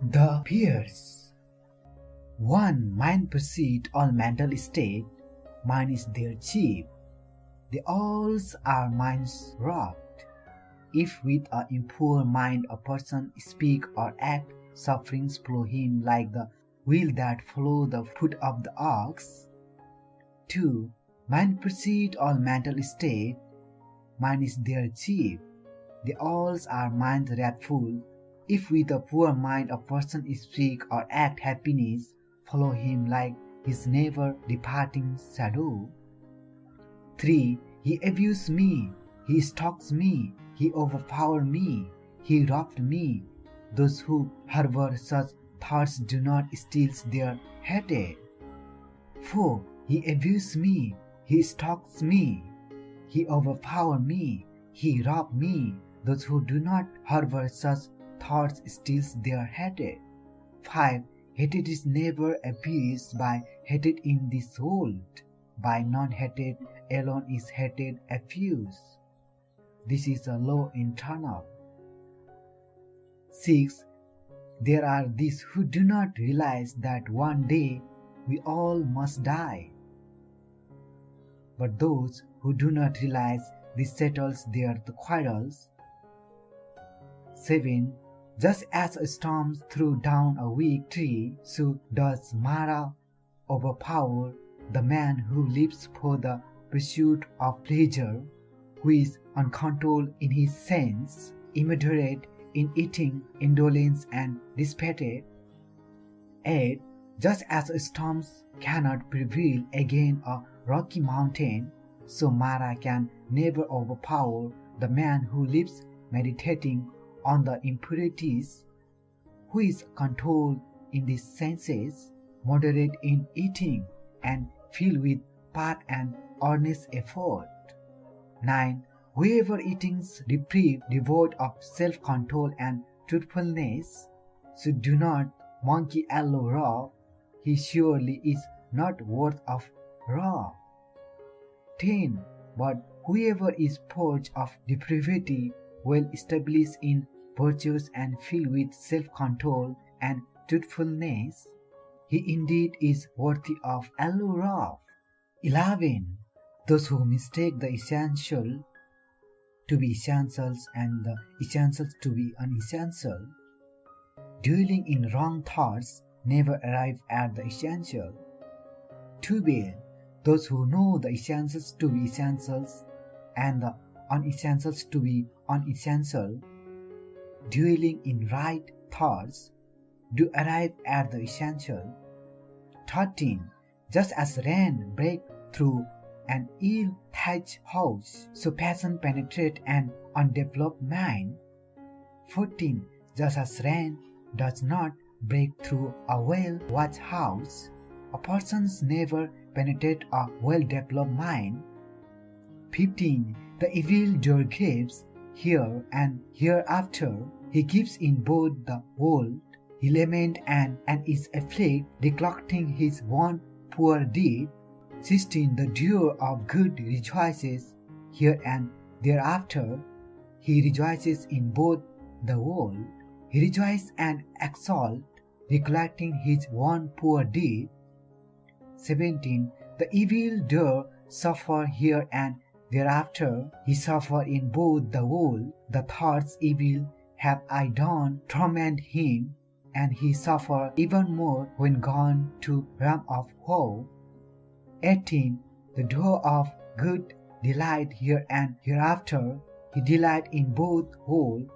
The peers. 1. Mind precede all mental state. Mind is their chief. They all are minds wrapped. If with an impure mind a person speak or act, sufferings flow him like the wheel that follow the foot of the ox. 2. Mind precede all mental state. Mind is their chief. They all are minds wrathful. If with a poor mind a person speak or act, happiness follow him like his never departing shadow. 3. He abused me, he stalks me, he overpowered me, he robbed me. Those who harbor such thoughts do not still their hatred. 4. He abused me, he stalks me, he overpowered me, he robbed me. Those who do not harbor such thoughts steals their hatred. 5. Hatred is never appeased by hatred in this world. By non-hatred alone is hatred appeased. This is a law internal. 6. There are these who do not realize that one day we all must die. But those who do not realize this settles their quarrels. 7. Just as a storm threw down a weak tree, so does Mara overpower the man who lives for the pursuit of pleasure, who is uncontrolled in his sense, immoderate in eating, indolence and dissipated. 8. Just as storms cannot prevail against a rocky mountain, so Mara can never overpower the man who lives meditating on the impurities, who is controlled in the senses, moderate in eating, and filled with path and earnest effort. 9. Whoever eatings depraved, devoid of self-control and truthfulness, so do not monkey allow raw, he surely is not worth of raw. 10. But whoever is purged of depravity, well established in virtues and filled with self-control and truthfulness, he indeed is worthy of allure. 11. Those who mistake the essential to be essentials and the essentials to be unessential, dwelling in wrong thoughts, never arrive at the essential. 12. Those who know the essentials to be essentials and the unessentials to be unessential, dwelling in right thoughts, do arrive at the essential. 13. Just as rain breaks through an ill-thatched house, so passion penetrates an undeveloped mind. 14. Just as rain does not break through a well-watched house, a person's never penetrate a well-developed mind. 15. The evildoer gives here and hereafter. He gives in both the world. He laments and is afflicted, recollecting his one poor deed. 16. The doer of good rejoices here and thereafter. He rejoices in both the world. He rejoices and exalts, recollecting his one poor deed. 17. The evildoer suffers here and thereafter. He suffers in both the world. The thoughts evil have I done torment him, and he suffers even more when gone to realm of woe. 18. The doer of good delight here and hereafter. He delight in both worlds.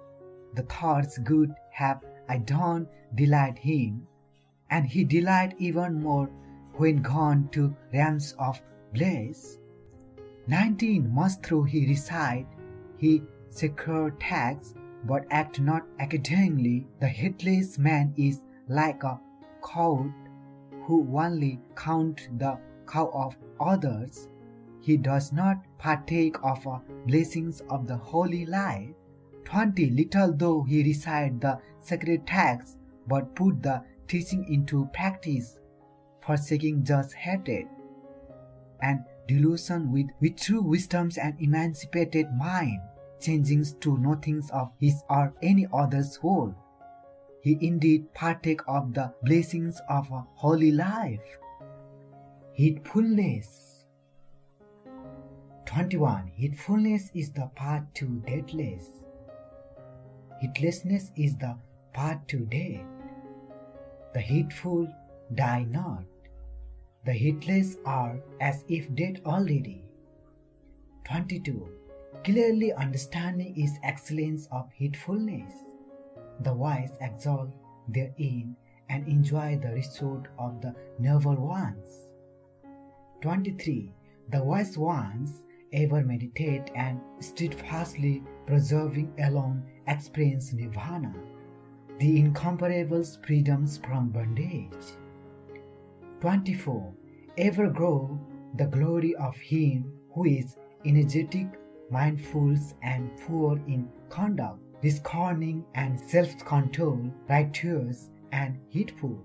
The thoughts good have I done delight him, and he delight even more when gone to realms of bliss. 19. Much through he recite, he secure tax, but act not accordingly. The heedless man is like a cow who only count the cow of others. He does not partake of the blessings of the holy life. 20. Little though he recite the sacred texts, but put the teaching into practice, forsaking just hatred and delusion with true wisdoms and emancipated mind, changing to nothings of his or any other's world. he indeed partake of the blessings of a holy life. Heedfulness. 21. Heedfulness is the path to deathless. Heedlessness is the path to death. The heedful die not. The heedless are as if dead already. 22. Clearly understanding is excellence of heedfulness. The wise exalt therein and enjoy the resort of the noble ones. 23. The wise ones ever meditate and steadfastly preserving alone experience nirvana, the incomparable freedoms from bondage. 24. Ever grow the glory of him who is energetic, mindful, and poor in conduct, discerning and self-control, righteous and heedful.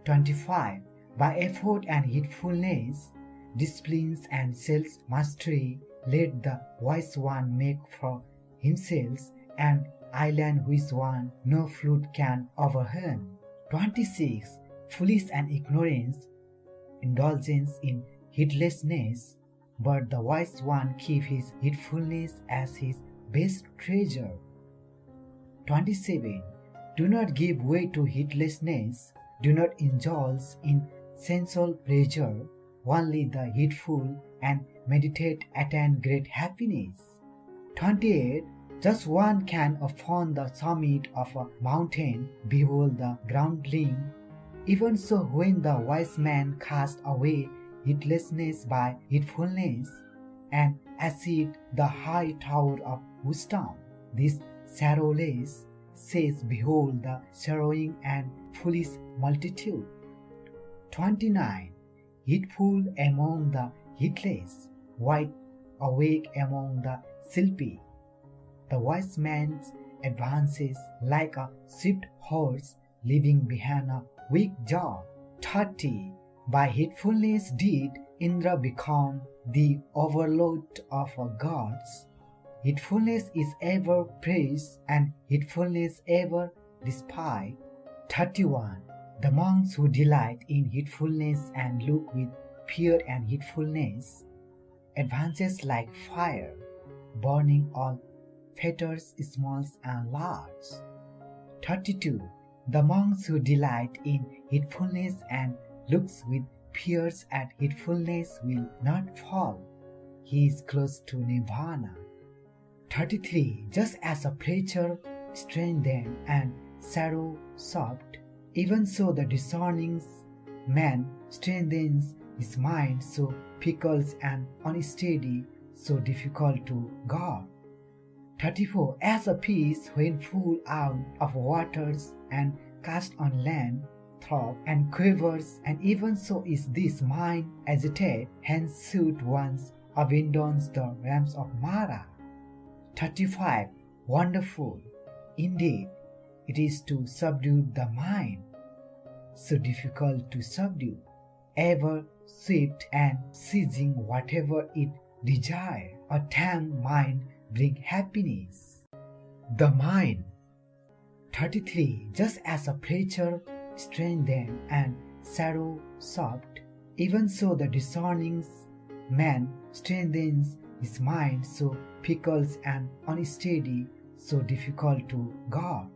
25. By effort and heedfulness, disciplines and self-mastery, let the wise one make for himself an island which one no flood can overturn. 26. Foolish and ignorance, indulgence in heedlessness, but the wise one keep his heedfulness as his best treasure. 27. Do not give way to heedlessness, do not indulge in sensual pleasure, only the heedful and meditate attain great happiness. 28. Just one can upon the summit of a mountain behold the groundling. Even so, when the wise man cast away heedlessness by heedfulness and ascended the high tower of wisdom, this sorrowless says, behold the sorrowing and foolish multitude. 29. Heedful among the heedless, wide awake among the sleepy. The wise man advances like a swift horse, leaving behind a weak jaw. 30. By heedfulness did Indra become the overlord of gods. Heedfulness is ever praised and heedfulness ever despised. 31. The monks who delight in heedfulness and look with fear and heedfulness advances like fire, burning all fetters small and large. 32. The monks who delight in heedfulness and looks with fears at heedfulness will not fall. He is close to nirvana. 33. Just as a preacher strengthened and sorrow soft, even so the discerning man strengthens his mind, so fickle and unsteady, so difficult to guard. 34. As a fish when full out of waters and cast on land, throbs and quivers, and even so is this mind agitated, hence should once abandons the realms of Mara. 35. Wonderful, indeed, it is to subdue the mind, so difficult to subdue, ever swift and seizing whatever it desires. A tame mind bring happiness. The mind. 33. Just as a preacher strengthened and sorrow soft, even so the discerning man strengthens his mind, so fickle and unsteady, so difficult to guard.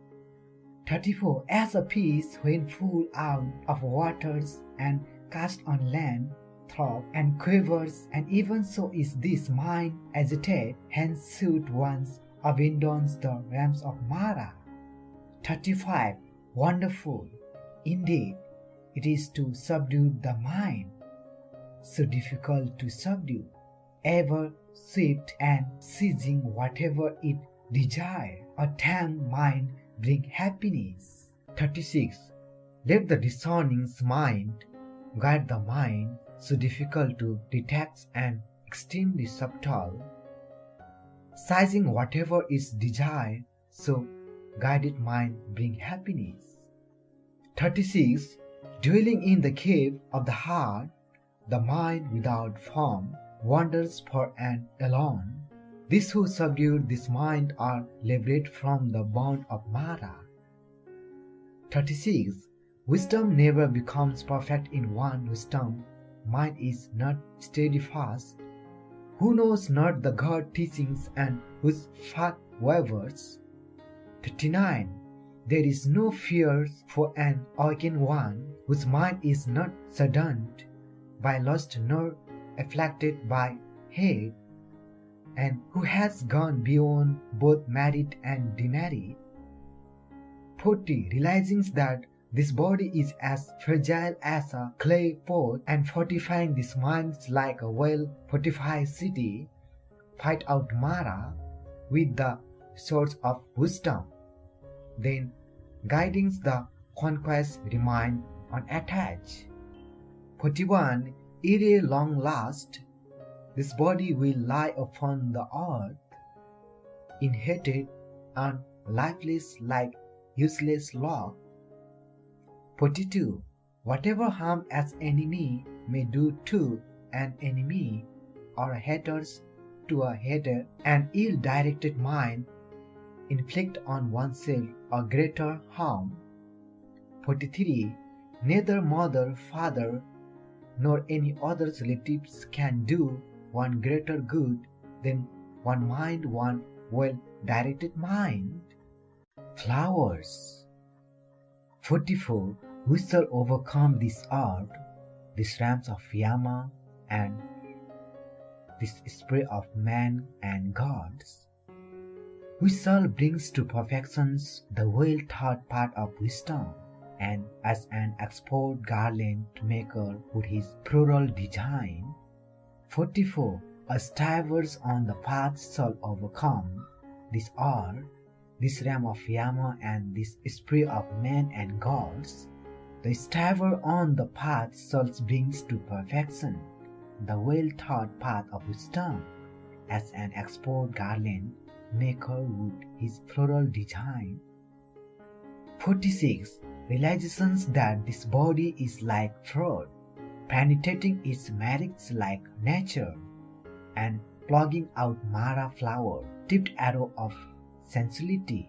34. As a fish when full out of waters and cast on land, throbs and quivers, and even so is this mind agitated, hence should once abandons the realms of Mara. 35. Wonderful, indeed, it is to subdue the mind, so difficult to subdue, ever swift and seizing whatever it desires. A tame mind bring happiness. 36. Let the discerning mind guide the mind, so difficult to detect and extremely subtle, seizing whatever is desired, so guided mind bring happiness. 36. Dwelling in the cave of the heart, the mind without form wanders for and alone. These who subdue this mind are liberated from the bond of Mara. 36. Wisdom never becomes perfect in one wisdom. Mind is not steadfast. Who knows not the God teachings and whose path wavers? 39. There is no fear for an awakened one, whose mind is not saddened by lust nor afflicted by hate, and who has gone beyond both merit and demerit. 40. Realizing that this body is as fragile as a clay pot, and fortifying this mind like a well-fortified city, fight out Mara with the swords of wisdom. Then, guiding the conquest, remain unattached. 41. Ere long last, this body will lie upon the earth, inhabited and lifeless like useless log. 42. Whatever harm an enemy may do to an enemy, or haters to a hater, an ill-directed mind inflict on oneself a greater harm. 43. Neither mother, father, nor any other relatives can do one greater good than one mind, one well-directed mind. Flowers. 44. Who shall overcome this earth, these realms of Yama, and this spirit of man and gods? Who shall bring to perfections the well-thought path of wisdom, and as an expert garland maker put his plural design? 44. A strivers on the path shall overcome this earth, this realm of Yama, and this spirit of men and gods. The striver on the path shall bring to perfection the well-thought path of wisdom, as an expert garland maker would his floral design. 46. Realizations that this body is like fruit, penetrating its merits like nature, and plugging out Mara flower, tipped arrow of sensuality,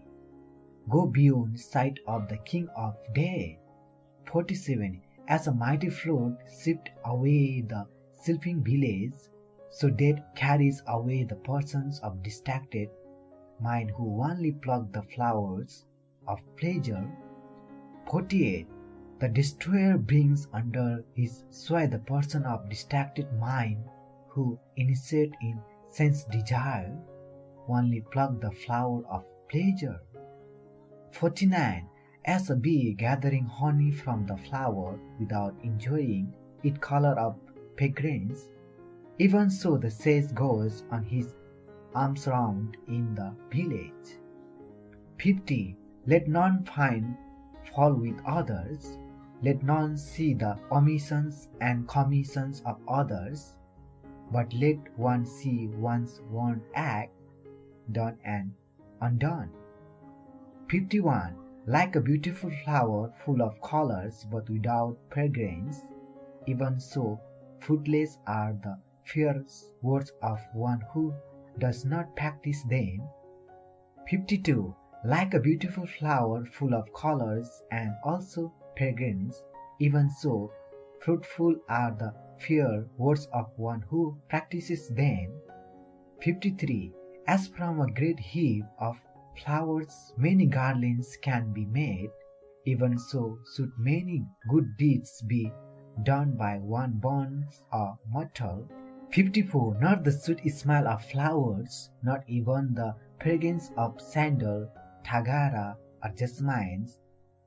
go beyond sight of the King of Day. 47. As a mighty flood swept away the sleeping village, so death carries away the persons of distracted mind who only pluck the flowers of pleasure. 48. The destroyer brings under his sway the person of distracted mind who, initiate in sense desire, only pluck the flower of pleasure. 49. As a bee gathering honey from the flower without enjoying its color of fragrance, even so the sage goes on his arms round in the village. 50. Let none find fault with others, let none see the omissions and commissions of others, but let one see one's own act, done and undone. 51. Like a beautiful flower full of colors but without fragrance, even so fruitless are the fierce words of one who does not practice them. 52. Like a beautiful flower full of colors and also fragrance, even so fruitful are the fair words of one who practices them. 53. As from a great heap of flowers many garlands can be made, even so should many good deeds be done by one born or mortal. 54. Not the sweet smell of flowers, not even the fragrance of sandal, tagara, or jasmine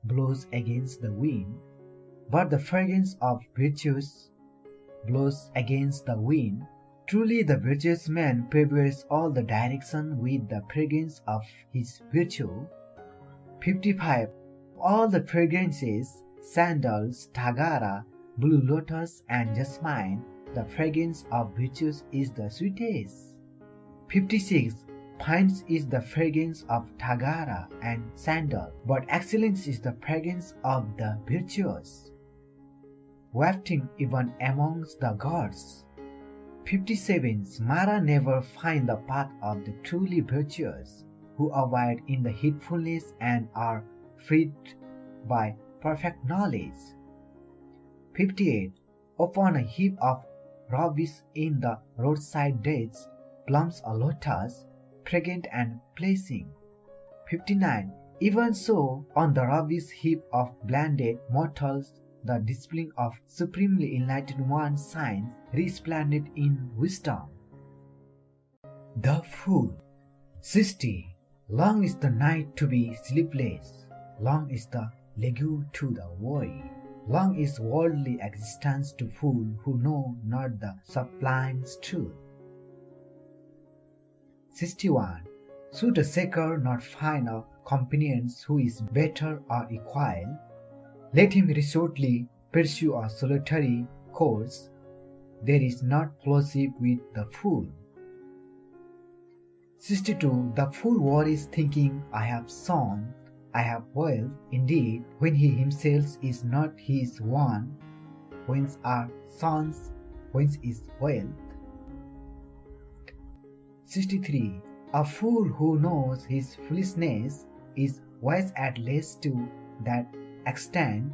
blows against the wind, but the fragrance of virtues blows against the wind. Truly the virtuous man prepares all the direction with the fragrance of his virtue. 55. All the fragrances, sandals, tagara, blue lotus, and jasmine, the fragrance of virtues is the sweetest. 56. Pines is the fragrance of tagara and sandal, but excellence is the fragrance of the virtuous, wafting even amongst the gods. 57. Mara never find the path of the truly virtuous, who abide in the heedfulness and are freed by perfect knowledge. 58. Upon a heap of rubbish in the roadside dates plumps a lotus, fragrant and pleasing. 59. Even so, on the rubbish heap of blinded mortals, the displaying of supremely enlightened one shines, resplendent in wisdom. The Fool. 60. Long is the night to be sleepless, long is the legue to the worry, long is worldly existence to fool who know not the sublime truth. 61. Should a seeker not find a companion who is better or equal, let him resolutely pursue a solitary course. There is not fellowship with the fool. 62. The fool worries thinking, I have son, I have wealth, indeed, when he himself is not his one. Whence are sons, whence is wealth? 63. A fool who knows his foolishness is wise at least to that extent,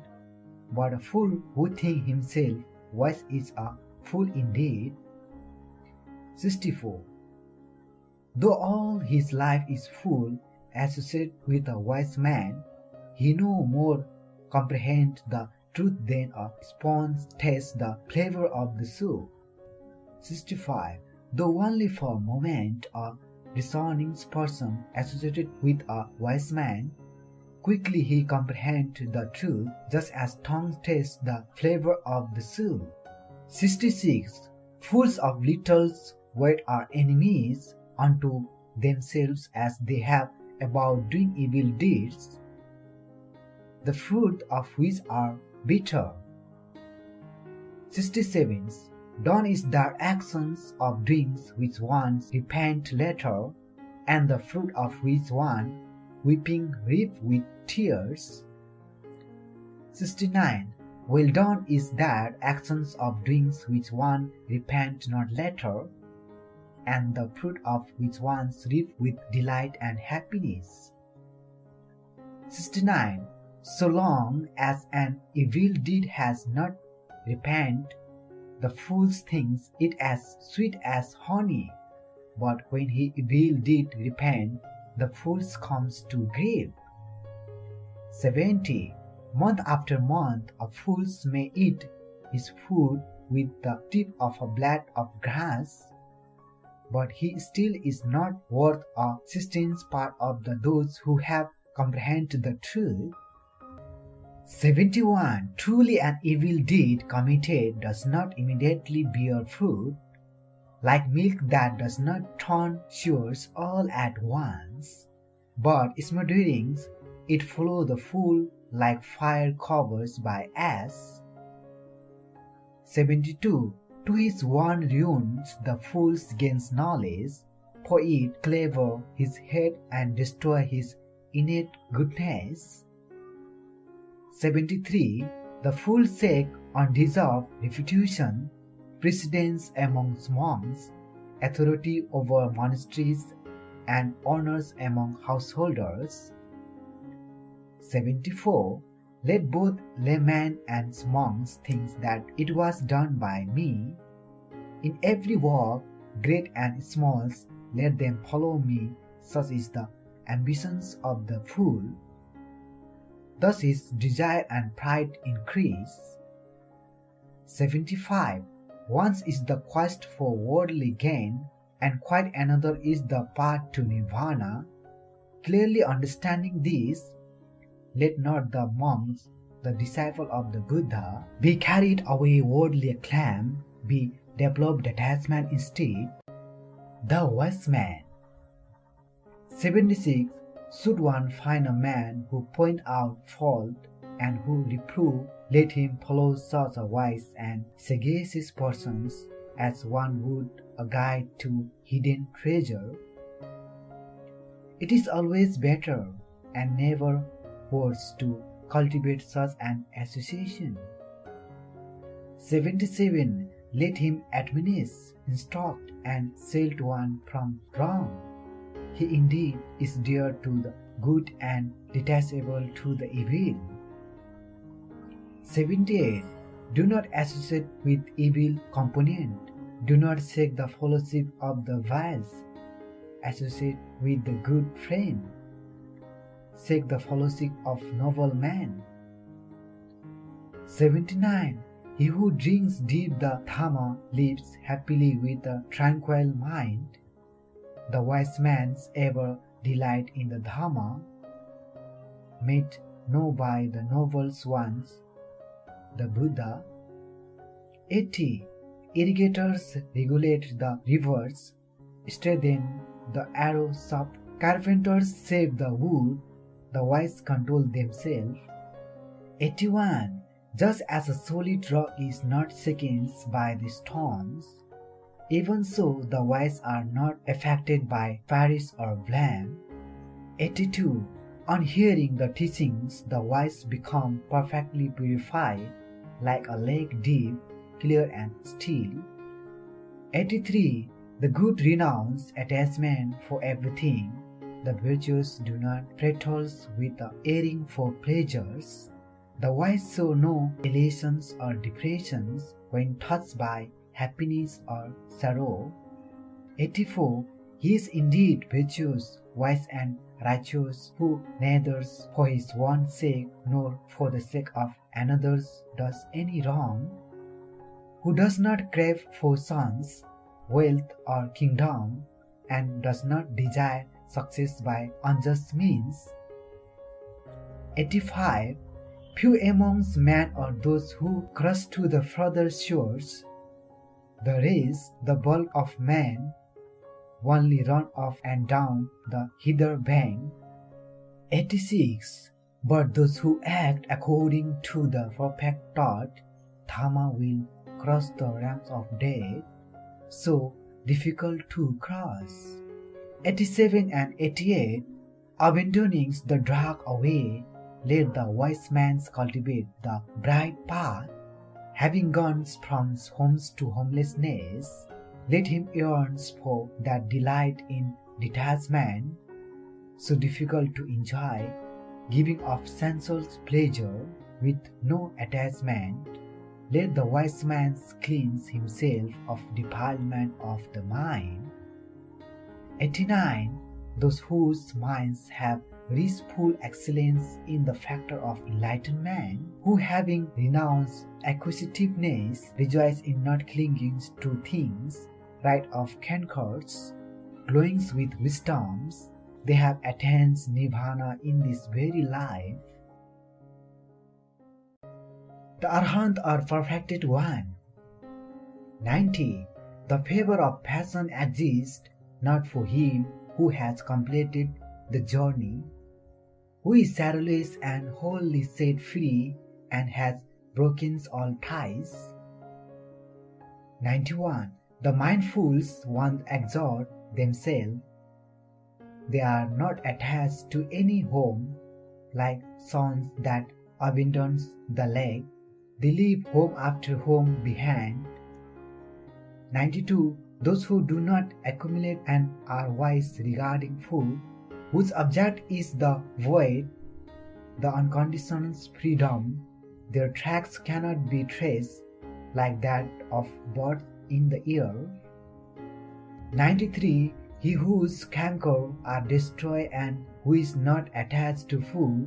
but a fool who thinks himself wise is a fool indeed. 64. Though all his life is full associated with a wise man, he no more comprehends the truth than a sponge tastes the flavor of the soup. 65. Though only for a moment a discerning person associated with a wise man, quickly he comprehends the truth, just as tongue tastes the flavor of the soup. 66. Fools of little weight are enemies unto themselves as they have about doing evil deeds, the fruit of which are bitter. 67. Done is the actions of doings which one repent later, and the fruit of which one weeping reap with tears. 69. Well done is that actions of doings which one repent not later, and the fruit of which one reap with delight and happiness. 69. So long as an evil deed has not repented, the fool thinks it as sweet as honey, but when his evil deed repent, the fool comes to grief. 70. Month after month, a fool may eat his food with the tip of a blade of grass, but he still is not worth a 16th part of those who have comprehended the truth. 71. Truly an evil deed committed does not immediately bear fruit, like milk that does not turn sour all at once, but smothering it follows the fool like fire covers by ash. 72. To his one ruins the fool gains knowledge, for it clever his head and destroy his innate goodness. 73. The fool seek undeserved reputation, precedence among monks, authority over monasteries, and honors among householders. 74. Let both laymen and monks think that it was done by me. In every work, great and small, let them follow me. Such is the ambitions of the fool. Thus his desire and pride increase. 75. Once is the quest for worldly gain, and quite another is the path to nirvana. Clearly understanding this, let not the monks, the disciple of the Buddha, be carried away worldly acclaim, be developed detachment instead. The wise man. 76. Should one find a man who point out fault and who reprove, let him follow such a wise and sagacious person as one would a guide to hidden treasure. It is always better and never worse to cultivate such an association. 77. Let him admonish, instruct, and shield one from wrong. He indeed is dear to the good and detestable to the evil. 78. Do not associate with evil component. Do not seek the fellowship of the wise. Associate with the good friend. Seek the fellowship of noble man. 79. He who drinks deep the dharma lives happily with a tranquil mind. The wise man's ever delight in the dharma, made known by the noble ones, the Buddha. 80. Irrigators regulate the rivers, strengthen the arrow shop. Carpenters save the wood, the wise control themselves. 81. Just as a solid rock is not shaken by the storms, even so the wise are not affected by perish or blame. 82. On hearing the teachings, the wise become perfectly purified, like a lake deep, clear and still. 83. The good renounce attachment for everything. The virtuous do not prattle with the erring for pleasures. The wise show no elations or depressions when touched by happiness or sorrow. 84. He is indeed virtuous, wise and righteous, who neither for his own sake nor for the sake of another's does any wrong, who does not crave for sons, wealth or kingdom, and does not desire success by unjust means. 85. Few amongst men are those who cross to the further shores. The rest, the bulk of men, only run off and down the hither bank. 86. But those who act according to the perfect thought, dharma will cross the ramps of death, so difficult to cross. 87 and 88. Abandoning the dark away, let the wise man cultivate the bright path. Having gone from homes to homelessness, let him yearn for that delight in detachment, so difficult to enjoy, giving of sensual pleasure with no attachment. Let the wise man cleanse himself of defilement of the mind. 89. Those whose minds have reached full excellence in the factor of enlightenment, who having renounced acquisitiveness, rejoice in not clinging to things, right of cankers, glowing with wisdoms, they have attained nirvana in this very life. The Arhat are perfected one. 90. The favor of passion exists not for him who has completed the journey, who is sorrowless and wholly set free and has broken all ties. 91. The mindful ones exhort themselves. They are not attached to any home, like sons that abandon the lake. They leave home after home behind. 92. Those who do not accumulate and are wise regarding food, whose object is the void, the unconditioned freedom, their tracks cannot be traced like that of birds in the air. 93. He whose canker are destroyed and who is not attached to food,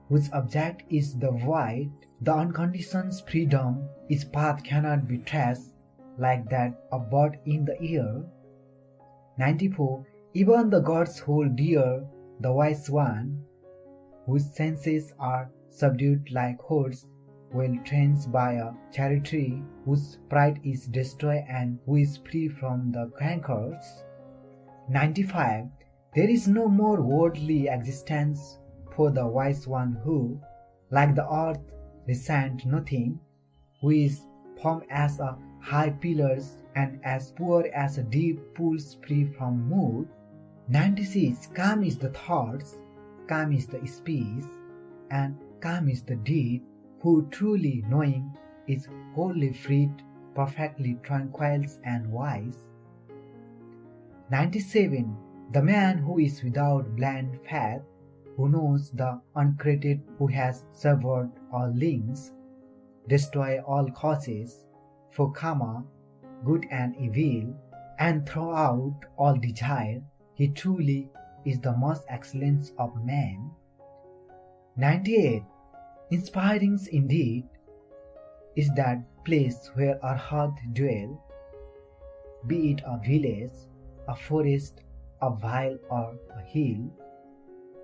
whose object is the void, the unconditioned freedom, his path cannot be traced like that of bird in the air. 94. Even the gods hold dear the wise one, whose senses are subdued like horse, well trained by a charity, whose pride is destroyed and who is free from the cankers. 95. There is no more worldly existence for the wise one who, like the earth, resents nothing, who is formed as a high pillars and as poor as a deep pools free from mood. 96. Calm is the thoughts, calm is the speech, and calm is the deed, who truly knowing is wholly freed, perfectly tranquil and wise. 97. The man who is without blind faith, who knows the uncreated, who has severed all links, destroy all causes, for karma, good and evil, and throw out all desire, he truly is the most excellent of men. 98. Inspiring indeed is that place where arhat dwell, be it a village, a forest, a vale or a hill.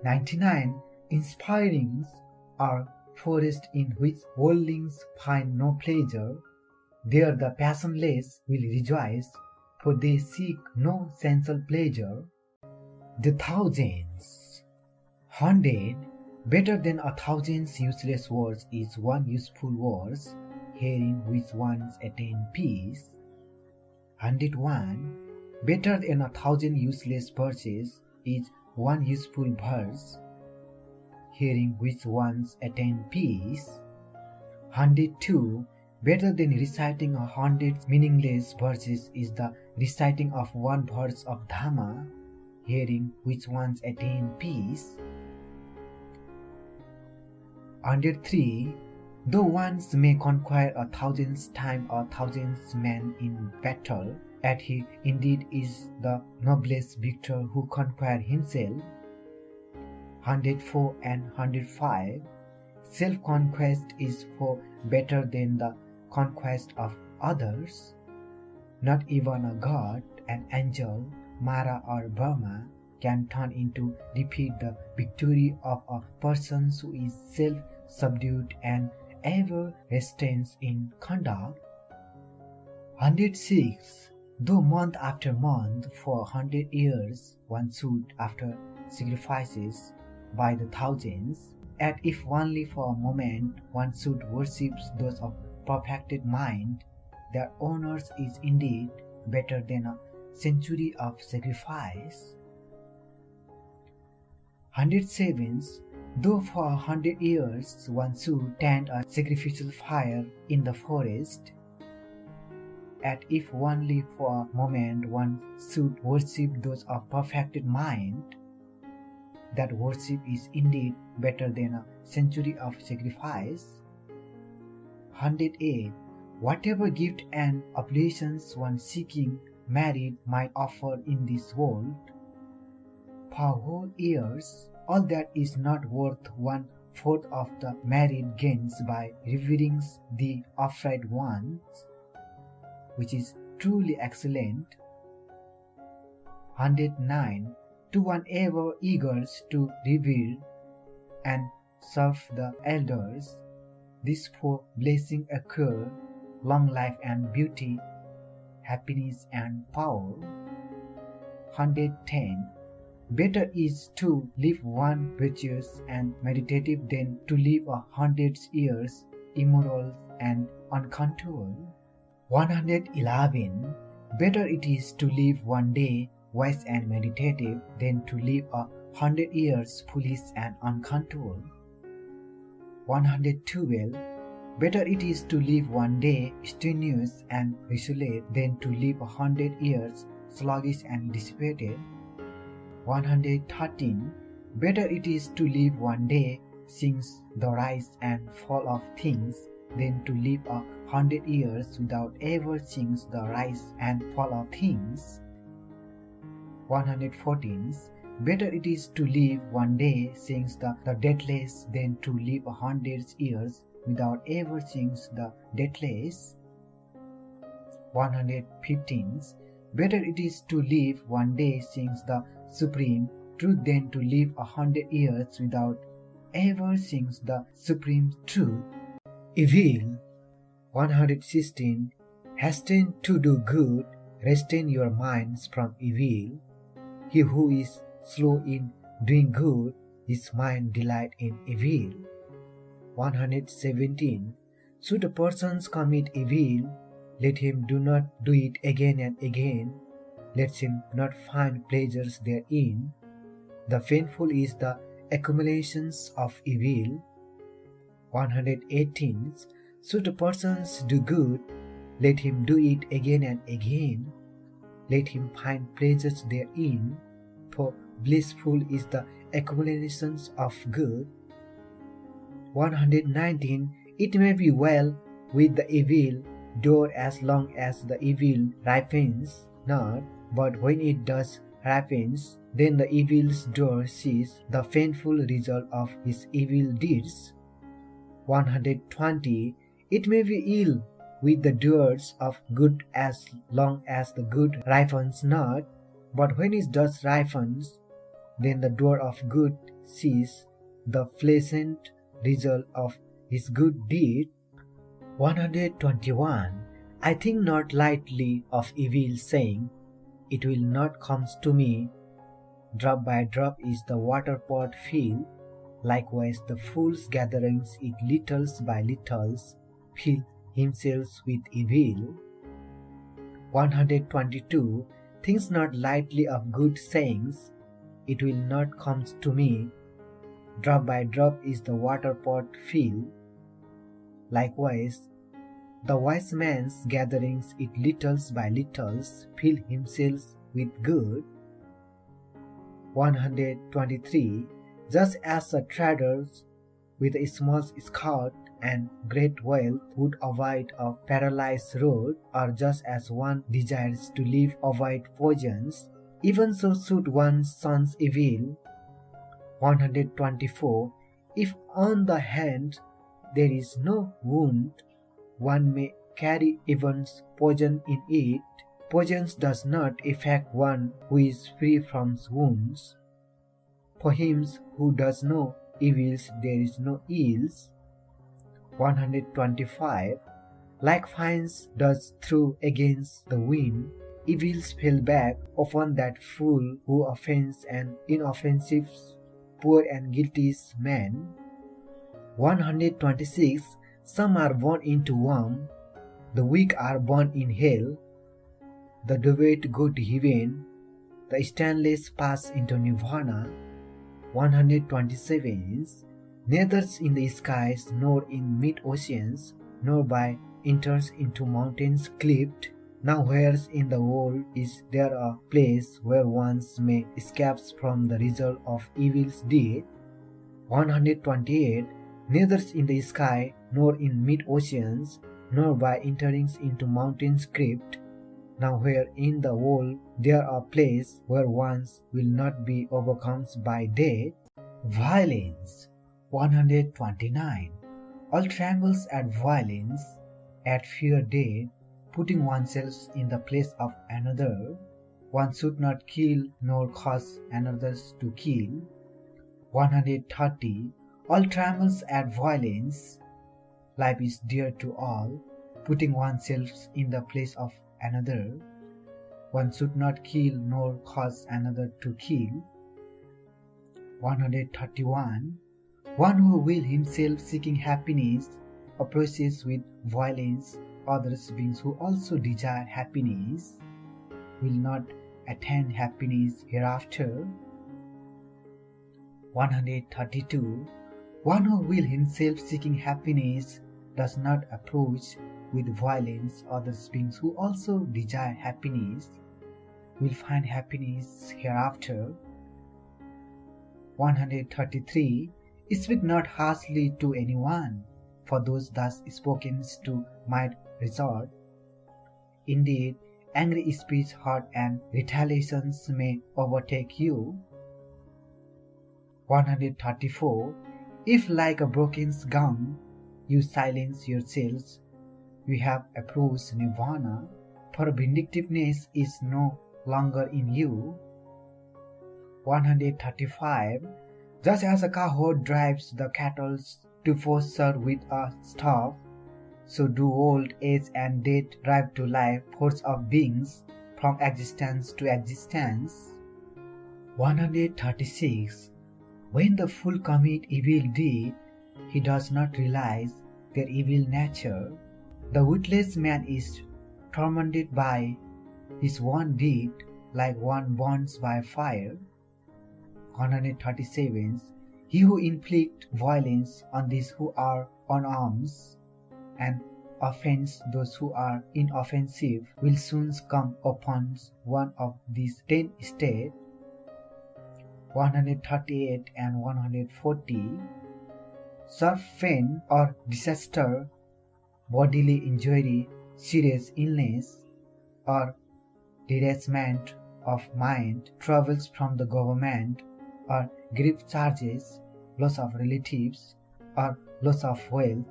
99. Inspirings are forests in which worldlings find no pleasure. There the passionless will rejoice, for they seek no sensual pleasure. The thousands. 100. Better than 1,000 useless words is one useful word, hearing which ones attain peace. 101. Better than 1,000 useless verses is one useful verse, hearing which ones attain peace. 102. Better than reciting 100 meaningless verses is the reciting of one verse of Dhamma, hearing which ones attain peace. 103. Though ones may conquer 1,000 times or 1,000 men in battle, yet he indeed is the noblest victor who conquered himself. 104 and 105. Self-conquest is far better than the conquest of others. Not even a god, an angel, Mara or Burma can turn into defeat the victory of a person who is self-subdued and ever restrains in conduct. 106. Though month after month for 100 years one should, after sacrifices by the thousands, yet if only for a moment one should worship those of perfected mind, their honors is indeed better than a century of sacrifice. 107. Though for 100 years one should tend a sacrificial fire in the forest, yet if only for a moment one should worship those of perfected mind, that worship is indeed better than a century of sacrifice. 108. Whatever gift and oblations one seeking merit might offer in this world, for whole years, all that is not worth 1/4 of the merit gains by revering the upright ones, which is truly excellent. 109. To one ever eager to revere and serve the elders, this for blessing occur, long life and beauty, happiness and power. 110. Better is to live one virtuous and meditative than to live 100 years immoral and uncontrolled. 111. Better it is to live one day wise and meditative than to live 100 years foolish and uncontrolled. 112. Better it is to live one day strenuous and resolute than to live 100 years sluggish and dissipated. 113. Better it is to live one day seeing the rise and fall of things than to live 100 years without ever seeing the rise and fall of things. 114. Better it is to live one day seeing the deathless than to live 100 years without ever seeing the deathless. 115. Better it is to live one day seeing the supreme truth than to live 100 years without ever seeing the supreme truth. Evil. 116. Hasten to do good, restrain your minds from evil. He who is slow in doing good, his mind delight in evil. 117. Should a person commit evil, let him do not do it again and again. Let him not find pleasures therein. The painful is the accumulations of evil. 118. Should a person do good, let him do it again and again. Let him find pleasures therein, for blissful is the accumulations of good. 119. It may be well with the evil door as long as the evil ripens not, but when it does ripens, then the evil's door sees the painful result of his evil deeds. 120. It may be ill with the doers of good as long as the good ripens not, but when it does ripens, then the door of good sees the pleasant result of his good deed. 121. I think not lightly of evil, saying, it will not come to me. Drop by drop is the water pot filled. Likewise the fool's gatherings it littles by littles fill himself with evil. 122. Thinks not lightly of good sayings, it will not come to me. Drop by drop is the water pot filled. Likewise the wise man's gatherings it littles by littles fill himself with good. 123. Just as a trader with a small scout and great wealth would avoid a perilous road, or just as one desires to live avoid poisons, even so should one's son's evil. 124. If on the hand there is no wound, one may carry even poison in it. Poison does not affect one who is free from wounds. For him who does no evils there is no ills. 125. Like fines does throw against the wind, evils fell back upon that fool who offends an inoffensive, poor and guilty man. 126. Some are born into womb, the weak are born in hell, the devout go to heaven, the stainless pass into nirvana. 127. Neither in the skies nor in mid-oceans, nor by enters into mountains cleft. Now where's in the world is there a place where one may escape from the result of evil's deed? 128. Neither in the sky nor in mid-oceans, nor by entering into mountains crypt. Now where in the world there are places where one will not be overcome by death. Violence. 129. All trembles at violence, at fear death, putting oneself in the place of another. One should not kill nor cause another's to kill. 130. All trembles at violence, life is dear to all, putting oneself in the place of another. One should not kill nor cause another to kill. 131. One who will himself seeking happiness approaches with violence others beings who also desire happiness, will not attain happiness hereafter. 132. One who will himself seeking happiness does not approach with violence other beings who also desire happiness, will find happiness hereafter. 133. Speak not harshly to anyone, for those thus spoken to might resort. Indeed, angry speech hurt and retaliations may overtake you. 134. If like a broken gong you silence yourselves, you have approached nirvana, for vindictiveness is no longer in you. 135. Just as a cowherd drives the cattle to pasture with a staff, so do old age and death drive to life hordes of beings from existence to existence. 136. When the fool commit evil deed, he does not realize their evil nature. The witless man is tormented by his one deed like one burns by fire. 137. He who inflicts violence on these who are unarmed and offends those who are inoffensive will soon come upon one of these 10 states. 138 and 140. Surfeit or disaster, bodily injury, serious illness, or derangement of mind, troubles from the government, or grief charges, loss of relatives, or loss of wealth,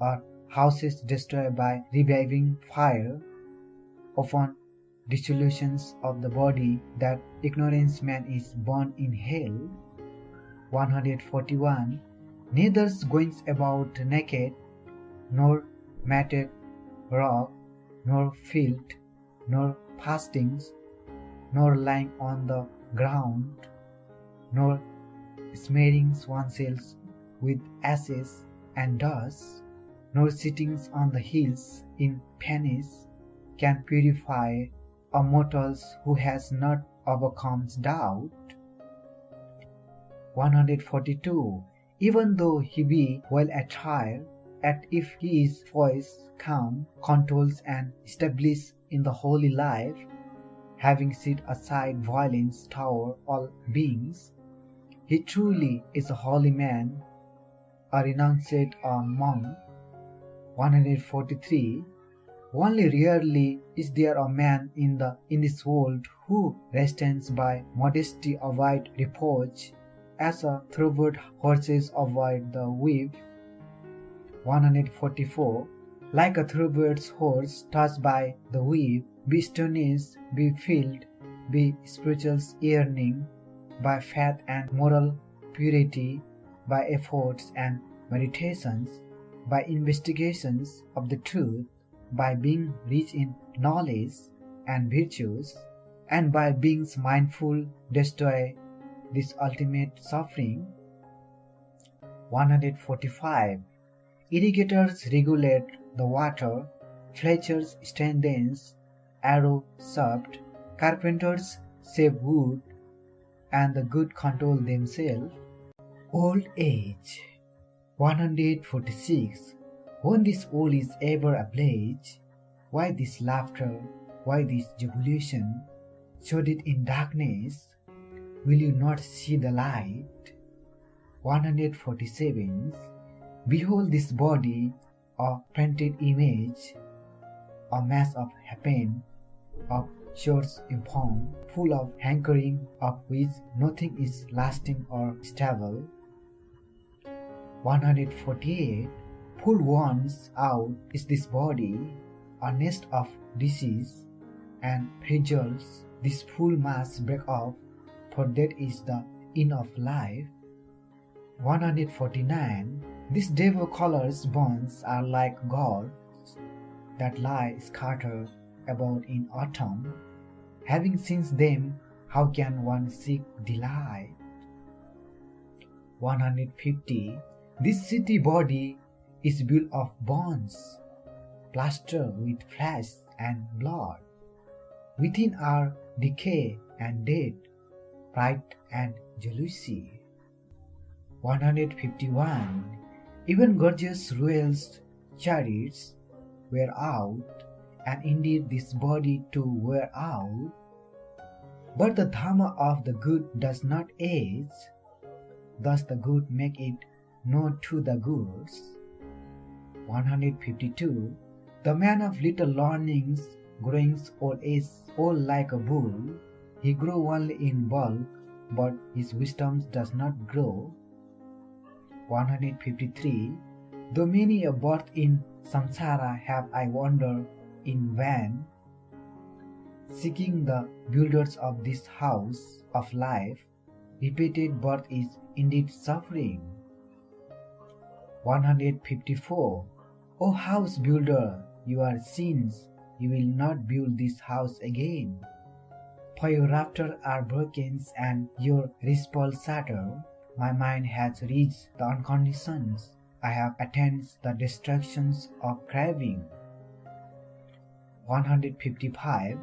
or houses destroyed by reviving fire, often dissolutions of the body, that ignorance man is born in hell. 141. Neither goings about naked, nor matted rock, nor field, nor fastings, nor lying on the ground, nor smearing oneself with ashes and dust, nor sittings on the hills in pennies, can purify a mortal who has not overcome doubt. 142. Even though he be well attired, and if he is poised, calm, controls and established in the holy life, having set aside violence toward all beings, he truly is a holy man, a renounced or monk. 143. Only rarely is there a man in this world who restrains by modesty avoid reproach, as a thoroughbred horses avoid the whip. 144. Like a thoroughbred horse touched by the whip, be astonished, be filled, be spiritual yearning, by faith and moral purity, by efforts and meditations, by investigations of the truth, by being rich in knowledge and virtues, and by being mindful, destroy this ultimate suffering. 145. Irrigators regulate the water, fletchers strengthen, arrow soft, carpenters save wood, and the good control themselves. Old age. 146. When this all is ever ablaze, why this laughter, why this jubilation, shrouded in darkness? Will you not see the light? 147. Behold this body, a printed image, a mass of pain, of shorts informed, full of hankering, of which nothing is lasting or stable. 148. Pulled once out is this body, a nest of disease and prejudice. This full mass break off, for that is the end of life. 149. These devil colors bones are like gods that lie scattered about in autumn. Having seen them, how can one seek delight? 150. This city body is built of bones, plastered with flesh and blood. Within are decay and death, pride and jealousy. 151. Even gorgeous royal chariots wear out, and indeed this body too wear out. But the dharma of the good does not age, thus the good make it known to the goods. 152. The man of little learnings growing old age old like a bull, he grow only in bulk, but his wisdom does not grow. 153. Though many a birth in samsara have I wandered in vain, seeking the builders of this house of life, repeated birth is indeed suffering. 154. O house builder, your sins, you will not build this house again. For your rafters are broken and your risples shattered. My mind has reached the unconditions. I have attained the destructions of craving. 155.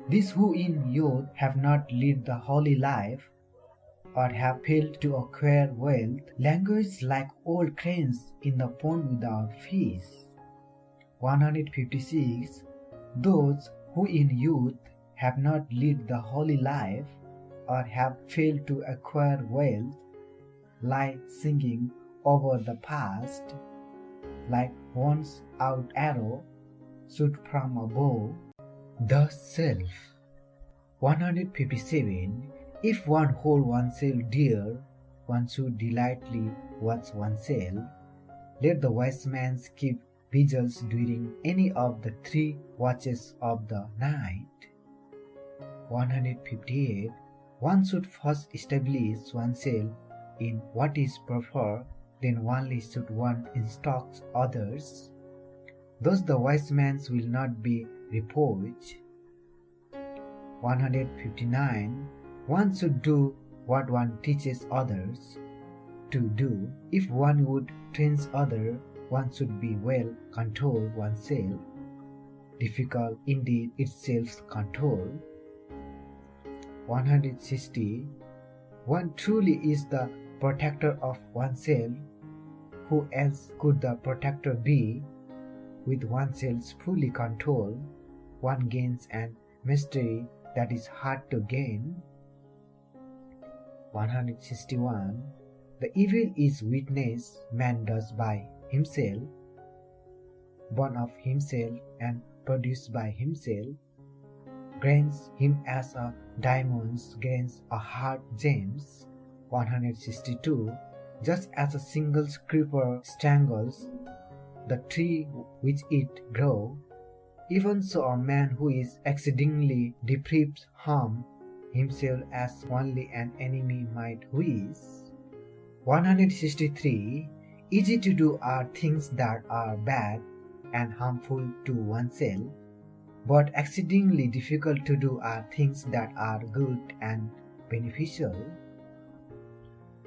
These who in youth have not led the holy life, or have failed to acquire wealth, languish like old cranes in the pond without fish. 156. Those who in youth have not led the holy life, or have failed to acquire wealth, lie singing over the past, like once out arrow shoot from a bow. The self. 157. If one hold oneself dear, one should delightfully watch oneself. Let the wise man keep vigils during any of the 3 watches of the night. 158. One should first establish oneself in what is preferred, then only should one instruct others. Thus the wise man will not be reproached. 159. One should do what one teaches others to do. If one would train others, one should be well control oneself. Difficult indeed is self-control. 160. One truly is the protector of oneself. Who else could the protector be? With oneself fully controlled, one gains an mastery that is hard to gain. 161. The evil is witness man does by himself, born of himself and produced by himself, grants him as a diamond's grants a hard gems. 162. Just as a single creeper strangles the tree which it grows, even so a man who is exceedingly depraved harm himself as only an enemy might wish. 163. Easy to do are things that are bad and harmful to oneself, but exceedingly difficult to do are things that are good and beneficial.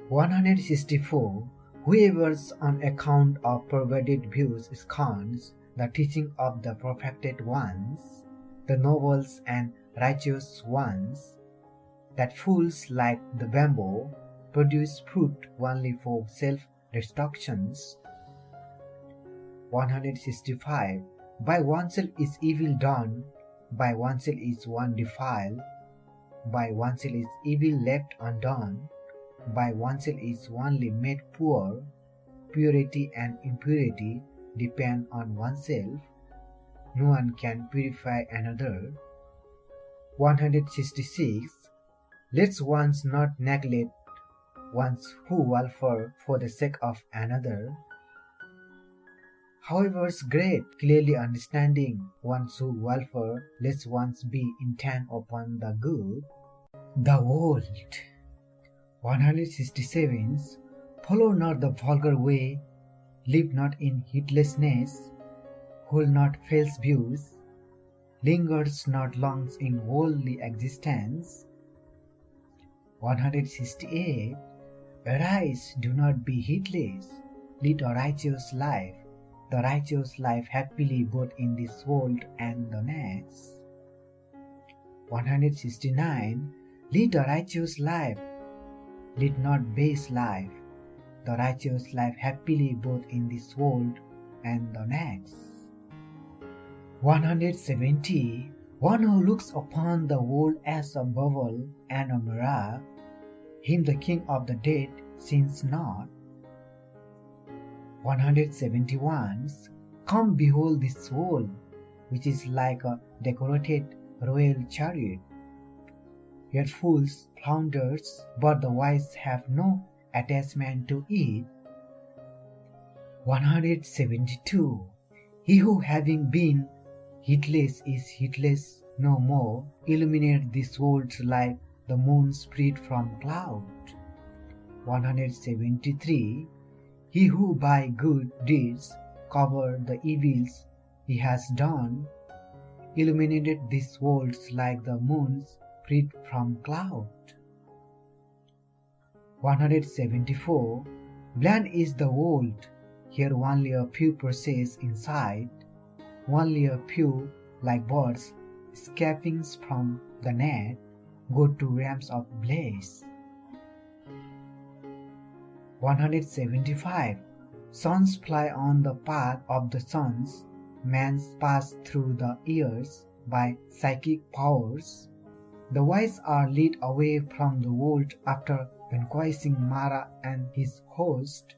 164. Whoever on account of perverted views scorns the teaching of the perfected ones, the nobles and righteous ones, that fools like the bamboo produce fruit only for self-destructions. 165. By oneself is evil done, by oneself is one defiled, by oneself is evil left undone, by oneself is only made poor. Purity and impurity depend on oneself. No one can purify another. 166. Let one not neglect one's who welfare for the sake of another. However great, clearly understanding one's who welfare, let one's be intent upon the good. The world. 167. Follow not the vulgar way, live not in heedlessness, hold not false views, lingers not long in worldly existence. 168. Arise, do not be heedless, lead a righteous life, the righteous life happily both in this world and the next. 169. Lead a righteous life, lead not base life, the righteous life happily both in this world and the next. 170. One who looks upon the world as a bubble and a mirror, him the king of the dead sins not. 171. Come behold this world, which is like a decorated royal chariot. Yet fools flounders, but the wise have no attachment to it. 172. He who having been heedless is heedless no more, illuminate this world like the moon spread from cloud. 173. He who by good deeds cover the evils he has done, illuminated this world like the moon spread from cloud. 174. Bland is the world, here only a few persist inside, only a few, like birds, escaping from the net, go to realms of bliss. 175. Suns fly on the path of the suns, men pass through the years by psychic powers. The wise are led away from the world after vanquishing Mara and his host.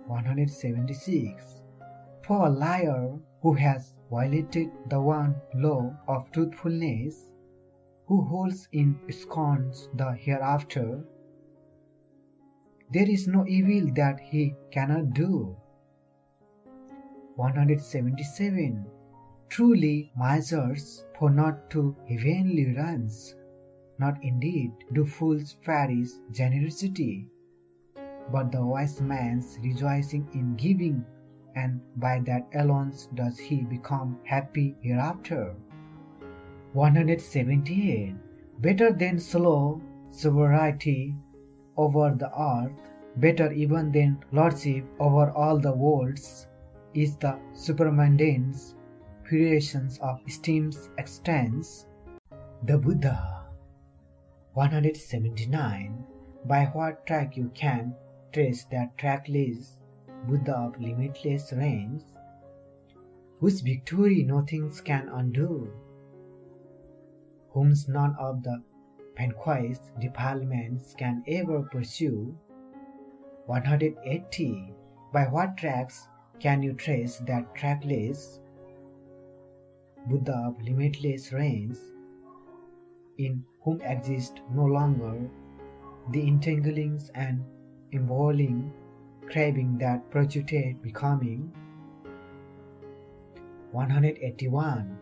176. For a liar who has violated the one law of truthfulness, who holds in scorn the hereafter, there is no evil that he cannot do. 177. Truly misers, for not too heavenly runs, not indeed do fools perish generosity, but the wise man's rejoicing in giving, and by that alone does he become happy hereafter. 178. Better than slow sovereignty over the earth, better even than lordship over all the worlds, is the supermundane creations of esteem's extents, the Buddha. 179. By what track you can trace that trackless Buddha of limitless range, whose victory no things can undo, whom none of the vanquished defilements can ever pursue. 180. By what tracks can you trace that trackless Buddha of limitless range, in whom exist no longer the entanglings and embowling craving that protruded becoming? 181.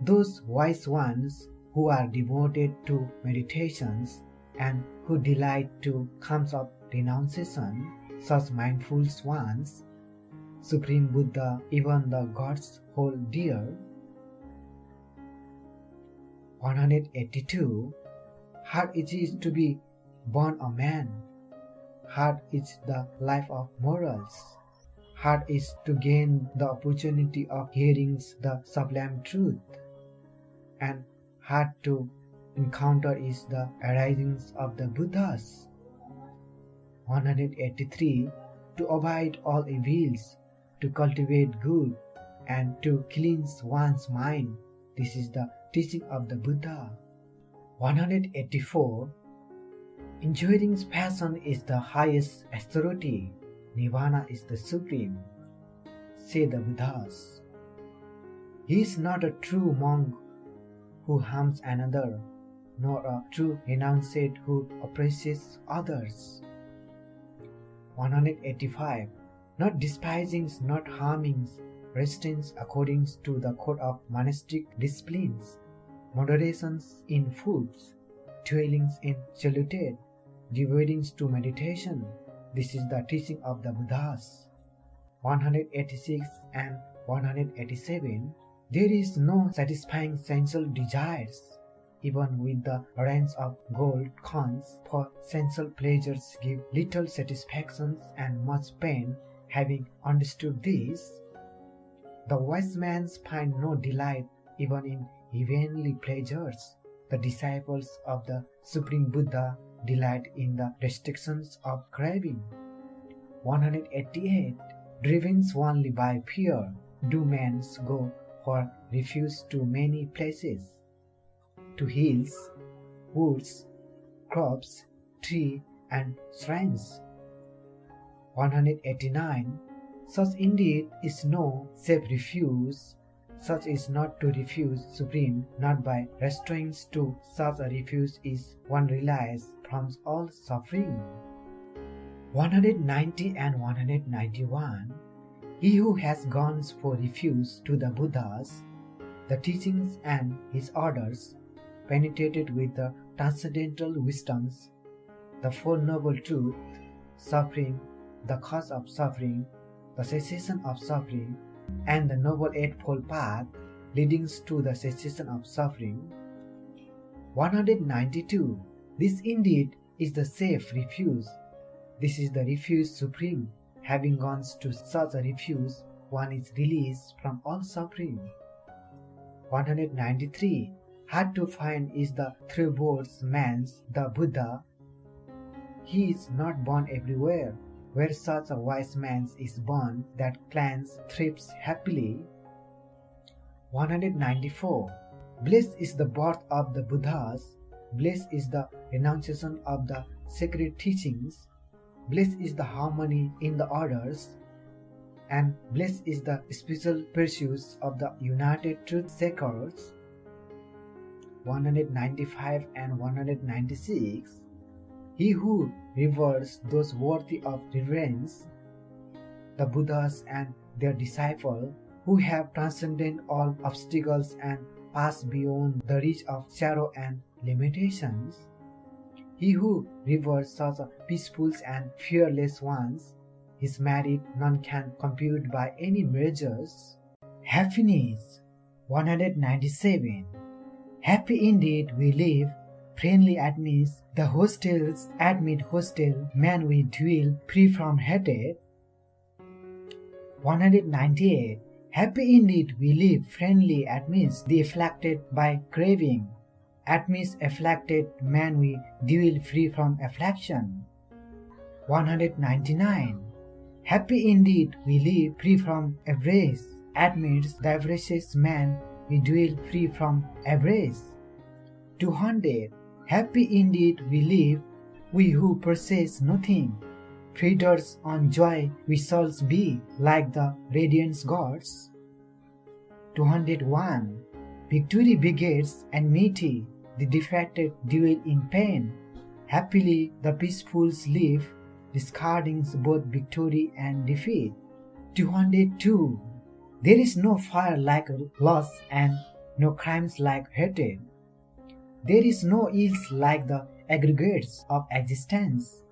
Those wise ones who are devoted to meditations and who delight to comes of renunciation, such mindful ones, Supreme Buddha even the gods hold dear. 182. Hard it is to be born a man, hard is the life of morals, hard is to gain the opportunity of hearing the sublime truth, and hard to encounter is the arisings of the Buddhas. 183. To avoid all evils, to cultivate good, and to cleanse one's mind, this is the teaching of the Buddha. 184. Enjoying passion is the highest authority, Nirvana is the supreme, say the Buddhas. He is not a true monk who harms another, nor a true renunciate who oppresses others. 185. Not despising, not harming, restraints according to the code of monastic disciplines, moderations in foods, dwellings in solitude, devotions to meditation. This is the teaching of the Buddhas. 186 and 187. There is no satisfying sensual desires, even with the range of gold coins, for sensual pleasures give little satisfactions and much pain. Having understood this, the wise man finds no delight even in heavenly pleasures. The disciples of the Supreme Buddha delight in the restrictions of craving. 188. Driven only by fear, do men go for refuge to many places, to hills, woods, crops, trees, and shrines. 189. Such indeed is no safe refuge, such is not to refuse Supreme, not by restraints to such a refuge is one relies from all suffering. 190 and 191. He who has gone for refuge to the Buddhas, the teachings and his orders, penetrated with the transcendental wisdoms, the Four Noble Truths, suffering, the cause of suffering, the cessation of suffering, and the Noble Eightfold Path leading to the cessation of suffering. 192. This indeed is the safe refuge. This is the refuge supreme. Having gone to such a refuge, one is released from all suffering. 193. Hard to find is the three-board man's, the Buddha. He is not born everywhere. Where such a wise man is born, that clan thrives happily. 194. Bliss is the birth of the Buddhas. Bliss is the renunciation of the sacred teachings. Bliss is the harmony in the orders. And bliss is the spiritual pursuits of the united truth seekers. 195 and 196. He who reveres those worthy of reverence, the Buddhas and their disciples, who have transcended all obstacles and passed beyond the reach of shadow and limitations. He who reveres such peaceful and fearless ones, his merit none can compute by any measures. Happiness. 197. Happy indeed we live, friendly admits the hostels admit hostel, man we dwell free from hatred. 198. Happy indeed we live, friendly admits the afflicted by craving, admits afflicted man we dwell free from affliction. 199. Happy indeed we live, free from avarice, admits the avaricious man we dwell free from avarice. 200. Happy indeed we live, we who possess nothing, feeders on joy we shall be like the radiant gods. 201. Victory begets enmity, the defeated dwell in pain. Happily the peacefuls live, discarding both victory and defeat. 202. There is no fire like loss and no crimes like hatred. There is no ills like the aggregates of existence,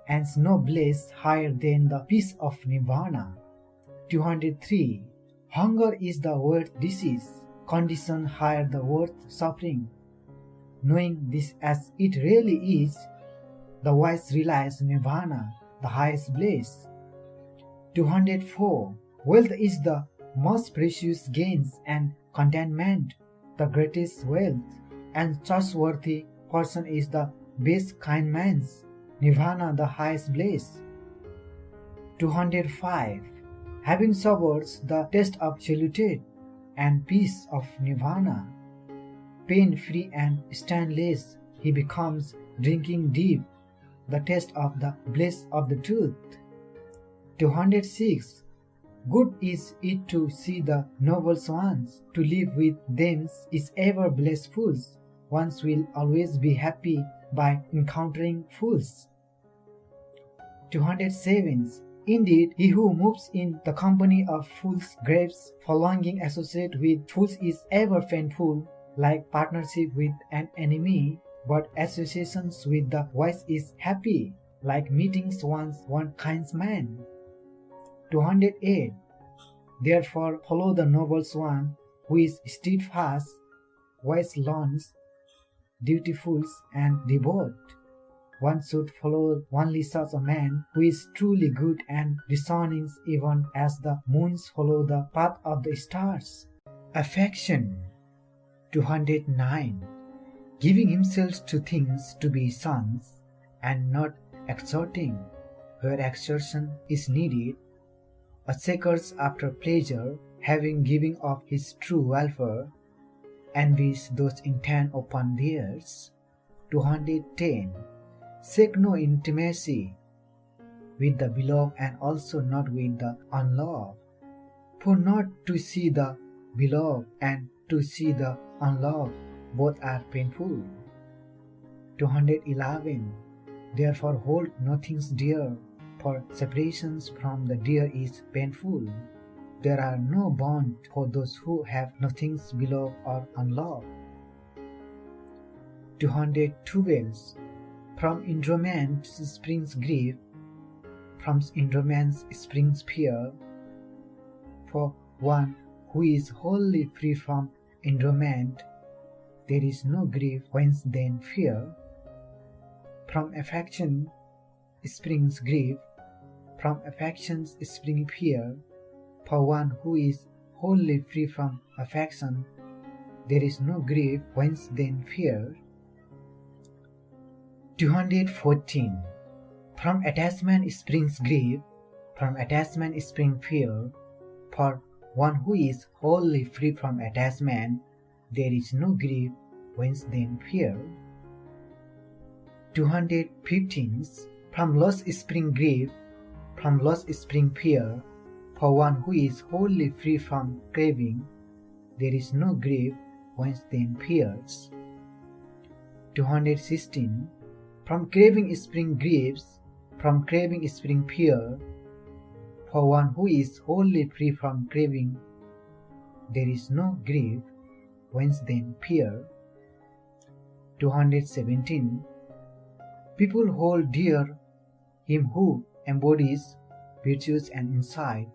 and no bliss higher than the peace of nirvana. 203. Hunger is the worst disease, condition higher the worst suffering. Knowing this as it really is, the wise realize nirvana, the highest bliss. 204. Wealth is the most precious gains and contentment, the greatest wealth, and trustworthy person is the best kind man's, nirvana the highest bliss. 205. Having suffered the taste of solitude and peace of nirvana, pain-free and stainless, he becomes drinking deep the taste of the bliss of the truth. 206. Good is it to see the noble ones, to live with them is ever blissful. One will always be happy by encountering fools. 207. Indeed, he who moves in the company of fools grieves, for longing associate with fools is ever painful, like partnership with an enemy, but associations with the wise is happy, like meetings once one kind man. 208. Therefore follow the noble one, who is steadfast, wise learns, dutiful and devout. One should follow only such a man who is truly good and discerning, even as the moons follow the path of the stars. Affection. 209. Giving himself to things to be sons, and not exerting where exertion is needed, a seekers after pleasure, having given up his true welfare, envies those intent upon theirs. 210. Seek no intimacy with the beloved and also not with the unloved, for not to see the beloved and to see the unloved both are painful. 211. Therefore hold nothing dear, for separations from the dear is painful. There are no bonds for those who have nothing beloved or unloved. 212. From enjoyment springs grief, from enjoyment springs fear. For one who is wholly free from enjoyment, there is no grief, whence then fear. From affection springs grief, from affections spring fear. For one who is wholly free from affection, there is no grief, whence then fear. 214. From attachment springs grief, from attachment springs fear. For one who is wholly free from attachment, there is no grief, whence then fear? 215. From loss spring grief, from loss spring fear. For one who is wholly free from craving, there is no grief, whence then fears. 216. From craving spring griefs, from craving spring fear. For one who is wholly free from craving, there is no grief, whence then fear. 217. People hold dear him who embodies virtues and insight,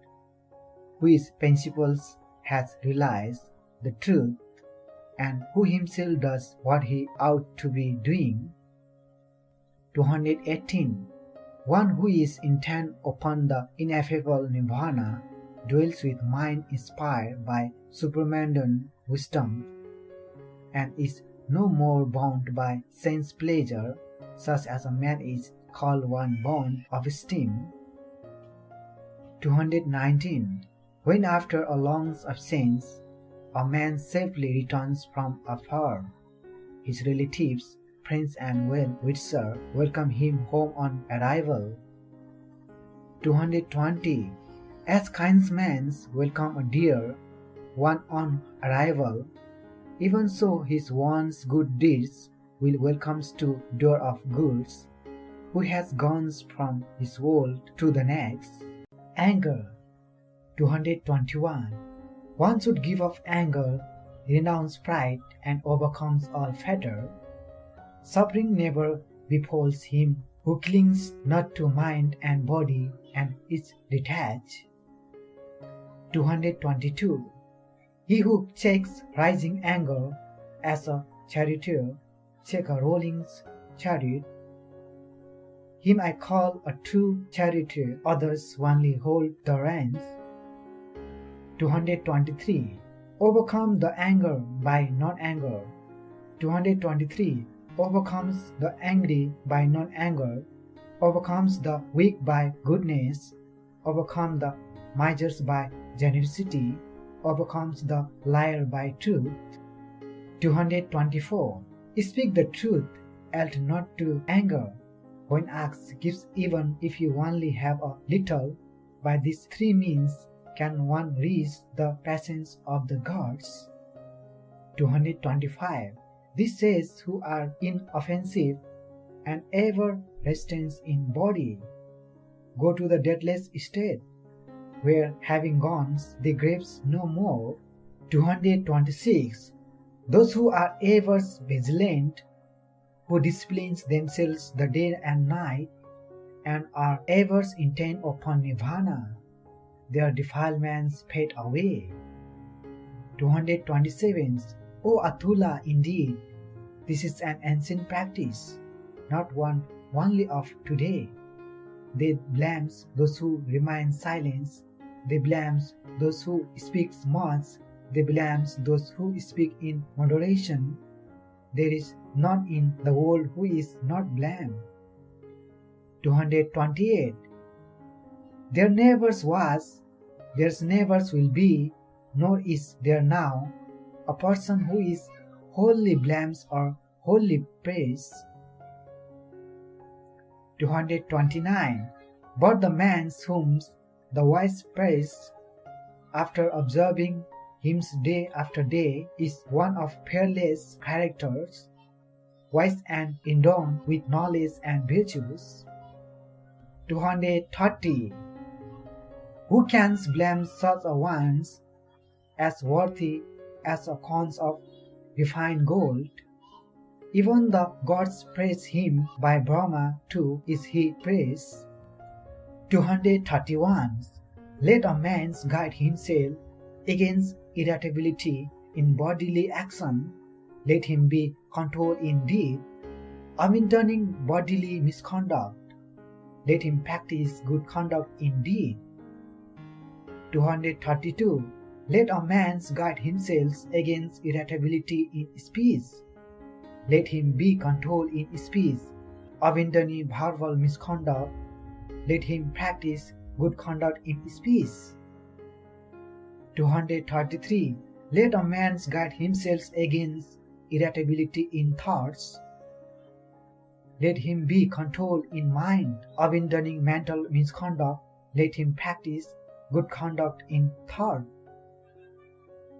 whose principles has realized the truth, and who himself does what he ought to be doing. 218. One who is intent upon the ineffable nirvana dwells with mind inspired by superabundant wisdom, and is no more bound by sense pleasure, such as a man is called one born of esteem. 219. When after a long absence, a man safely returns from afar, his relatives, friends and well-wishers welcome him home on arrival. 220. As kinsmen welcome a dear one on arrival, even so his one's good deeds will welcome to door of goods, who has gone from this world to the next. Anger. 221. One should give up anger, renounce pride, and overcomes all fetter. Suffering never befalls him who clings not to mind and body and is detached. 222. He who checks rising anger as a charioteer check a rolling chariot, him I call a true charioteer, others only hold the reins. 223. Overcome the anger by non-anger. 223. Overcomes the angry by non-anger, overcomes the weak by goodness, overcomes the misers by generosity, overcomes the liar by truth. 224. Speak the truth, else not to anger. When asked, gives even if you only have a little. By these three means can one reach the presence of the gods. 225. This says who are inoffensive and ever restrained in body. Go to the deathless state, where having gone they graves no more. 226. Those who are ever vigilant, who disciplines themselves the day and night, and are ever intent upon nirvana, their defilements fade away. 227. O Atula, indeed, this is an ancient practice, not one only of today. They blames those who remain silent, they blames those who speak much, they blames those who speak in moderation. There is none in the world who is not blamed. 228. There never was, there never will be, nor is there now, a person who is wholly blames or wholly praised. 229. But the man whom the wise praise, after observing him day after day, is one of peerless characters, wise and endowed with knowledge and virtues. 230. Who can blame such a ones as worthy as a coins of refined gold? Even the gods praise him, by Brahma too is he praised. 231. Let a man guide himself against irritability in bodily action, let him be controlled in deed, abandoning bodily misconduct, let him practice good conduct in deed. 232. Let a man guide himself against irritability in speech, let him be controlled in speech, abandoning verbal misconduct, let him practice good conduct in speech. 233. Let a man guide himself against irritability in thoughts. Let him be controlled in mind, abandoning mental misconduct. Let him practice good conduct in thought.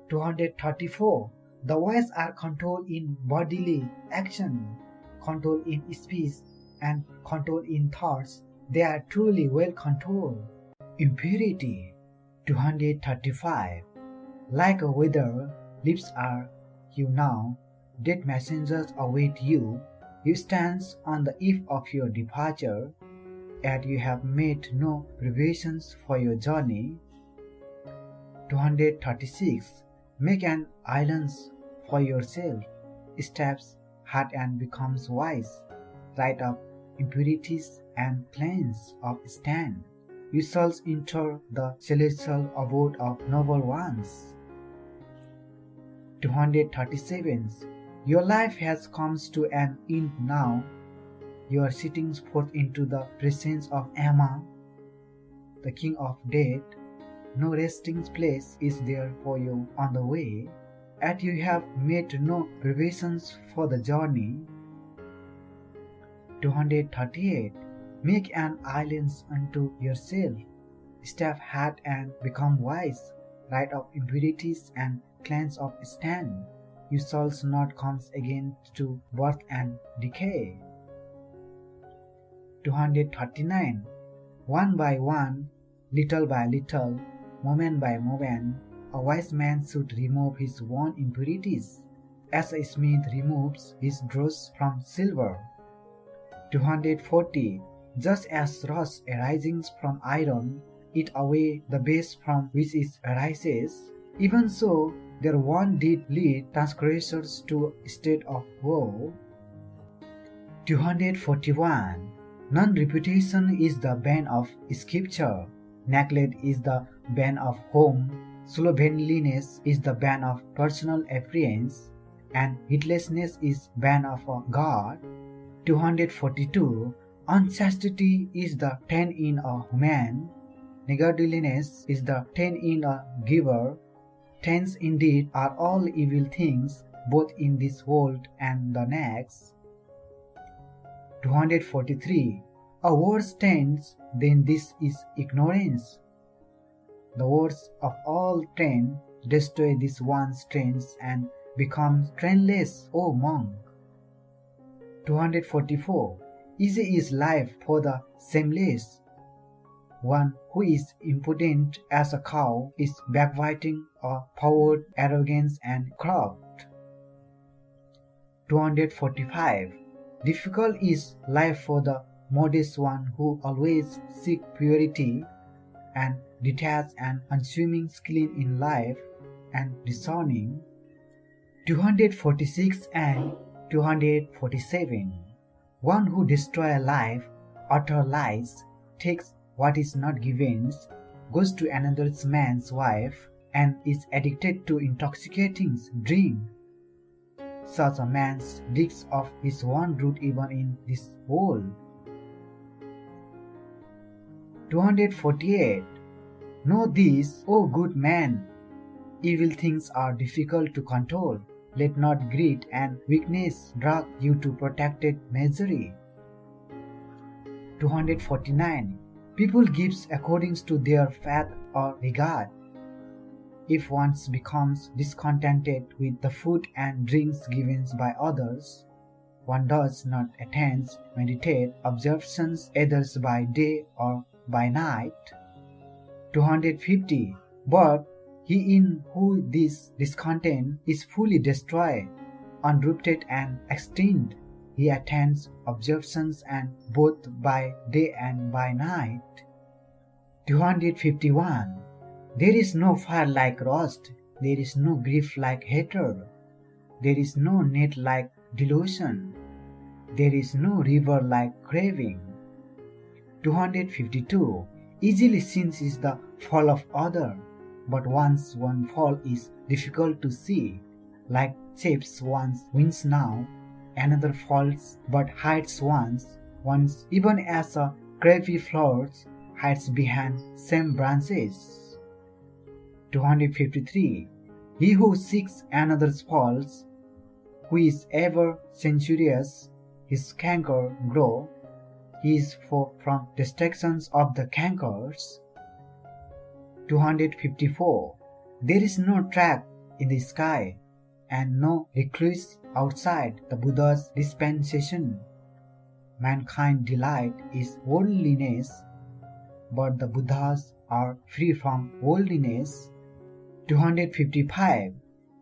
234. The wise are controlled in bodily action, controlled in speech, and controlled in thoughts. They are truly well controlled. Impurity. 235. Like a weather, lips are you now, dead messengers await you. You stand on the eve of your departure, yet you have made no preparations for your journey. 236. Make an island for yourself, steps hard and becomes wise. Write up impurities and cleanse of stand. You shall enter the celestial abode of noble ones. 237. Your life has come to an end now. You are sitting forth into the presence of Yama, the king of death. No resting place is there for you on the way, yet you have made no preparations for the journey. 238. Make an island unto yourself, step hard and become wise. Write up impurities and cleanse of stand. You shall not come again to birth and decay. 239. One by one, little by little, moment by moment, a wise man should remove his own impurities, as a smith removes his dross from silver. 240. Just as rust arising from iron eat away the base from which it arises, even so their one deed lead transgressors to a state of woe. 241. Non-reputation is the bane of scripture, neglect is the bane of home, slovenliness is the bane of personal appearance, and heedlessness is bane of God. 242. Unchastity is the taint in a man, niggardliness is the taint in a giver. Taints indeed are all evil things, both in this world and the next. 243. A worse taint than this is ignorance. The worst of all taint destroy this one's trains and become trainless, O monk. 244. Easy is life for the shameless. One who is impudent as a cow is backbiting or forward, arrogance and corrupt. 245. Difficult is life for the modest one who always seek purity and detached and unassuming skill in life and discerning. 246 and 247. One who destroys life, utter lies, takes what is not given, goes to another man's wife, and is addicted to intoxicating drink. Such a man digs of his own root even in this world. 248. Know this, O good man, evil things are difficult to control. Let not greed and weakness drag you to protected misery. 249. People gives according to their faith or regard. If one becomes discontented with the food and drinks given by others, one does not attend, meditate, observations either by day or by night. 250. But he in who this discontent is fully destroyed, unrooted and extinct, he attends observations and both by day and by night. 251. There is no fire like rust, there is no grief like hatred, there is no net like delusion, there is no river like craving. 252. Easily sins is the fall of other, but once one fall is difficult to see. Like shapes one's wings now, another falls but hides once even as a crabby flowers hides behind same branches. 253. He who seeks another's faults, who is ever censorious, his canker grow. He is from destructions of the cankers. 254. There is no track in the sky, and no recluse outside the Buddha's dispensation. Mankind's delight is worldliness, but the Buddhas are free from worldliness. 255.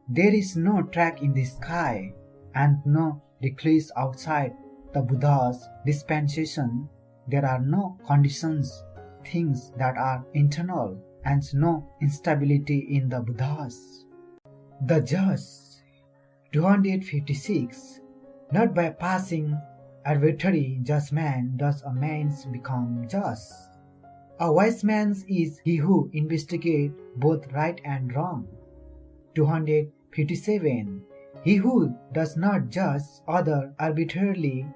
There is no track in the sky, and no recluse outside the Buddha's dispensation. There are no conditions, things that are internal, and no instability in the Buddhas. The just. 256. Not by passing arbitrary judgment does a man become just. A wise man is he who investigates both right and wrong. 257. He who does not judge others arbitrarily,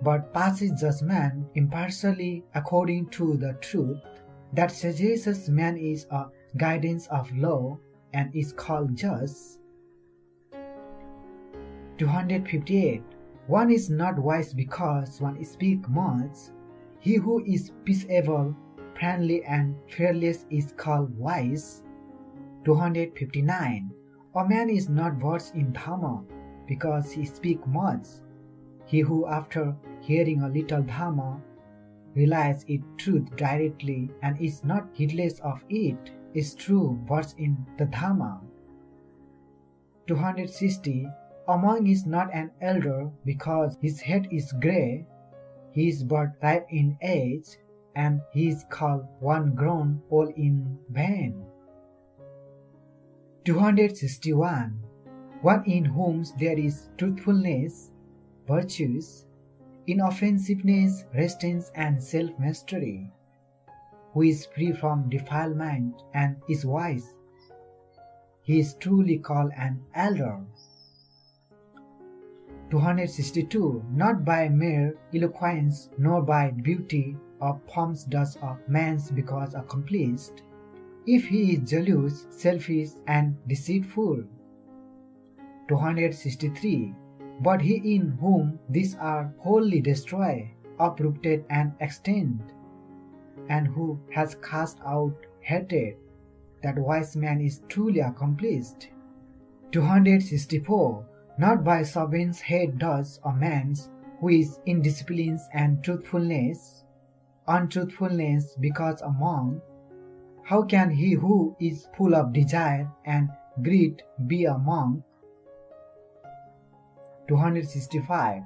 but passes judgment impartially according to the truth, that suggests man is a guidance of law and is called just. 258. One is not wise because one speaks much. He who is peaceable, friendly, and fearless is called wise. 259. A man is not versed in dharma because he speaks much. He who, after hearing a little dharma, realizes its truth directly and is not heedless of it, is true versed in the dharma. 260. A monk is not an elder because his head is grey. He is but ripe in age, and he is called one grown old in vain. 261. One in whom there is truthfulness, virtues, inoffensiveness, restraint, and self-mastery, who is free from defilement and is wise. He is truly called an elder. 262. Not by mere eloquence nor by beauty of forms does a man become accomplished, if he is jealous, selfish, and deceitful. 263. But he in whom these are wholly destroyed, uprooted, and extended, and who has cast out hatred, that wise man is truly accomplished. 264. Not by servant's head does a man who is in discipline and truthfulness, untruthfulness because a monk. How can he who is full of desire and greed be a monk? 265.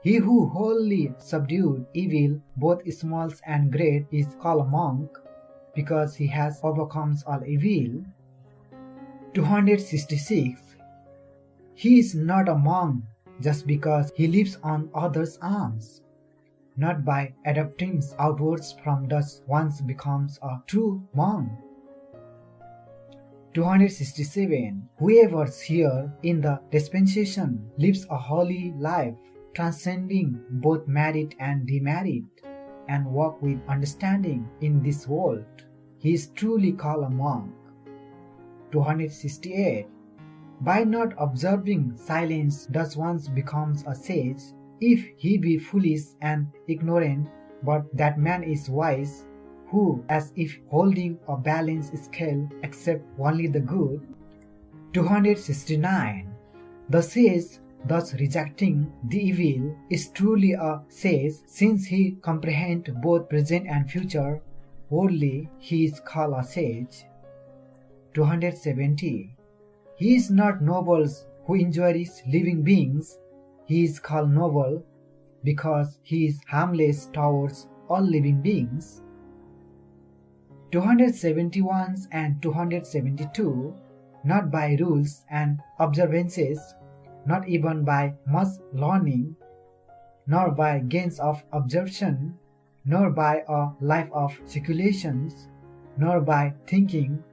He who wholly subdued evil, both small and great, is called a monk, because he has overcome all evil. 266. He is not a monk just because he lives on others' arms. Not by adopting outwards from does one becomes a true monk. 267. Whoever here in the dispensation lives a holy life, transcending both merit and demerit, and walk with understanding in this world, he is truly called a monk. 268. By not observing silence does one becomes a sage, if he be foolish and ignorant, but that man is wise, who, as if holding a balanced scale, accept only the good. 269. The sage, thus rejecting the evil, is truly a sage, since he comprehends both present and future. Worldly, he is called a sage. 270. He is not noble who enjoys living beings. He is called noble because he is harmless towards all living beings. 271 and 272. Not by rules and observances, not even by much learning, nor by gains of absorption, nor by a life of speculations, nor by thinking,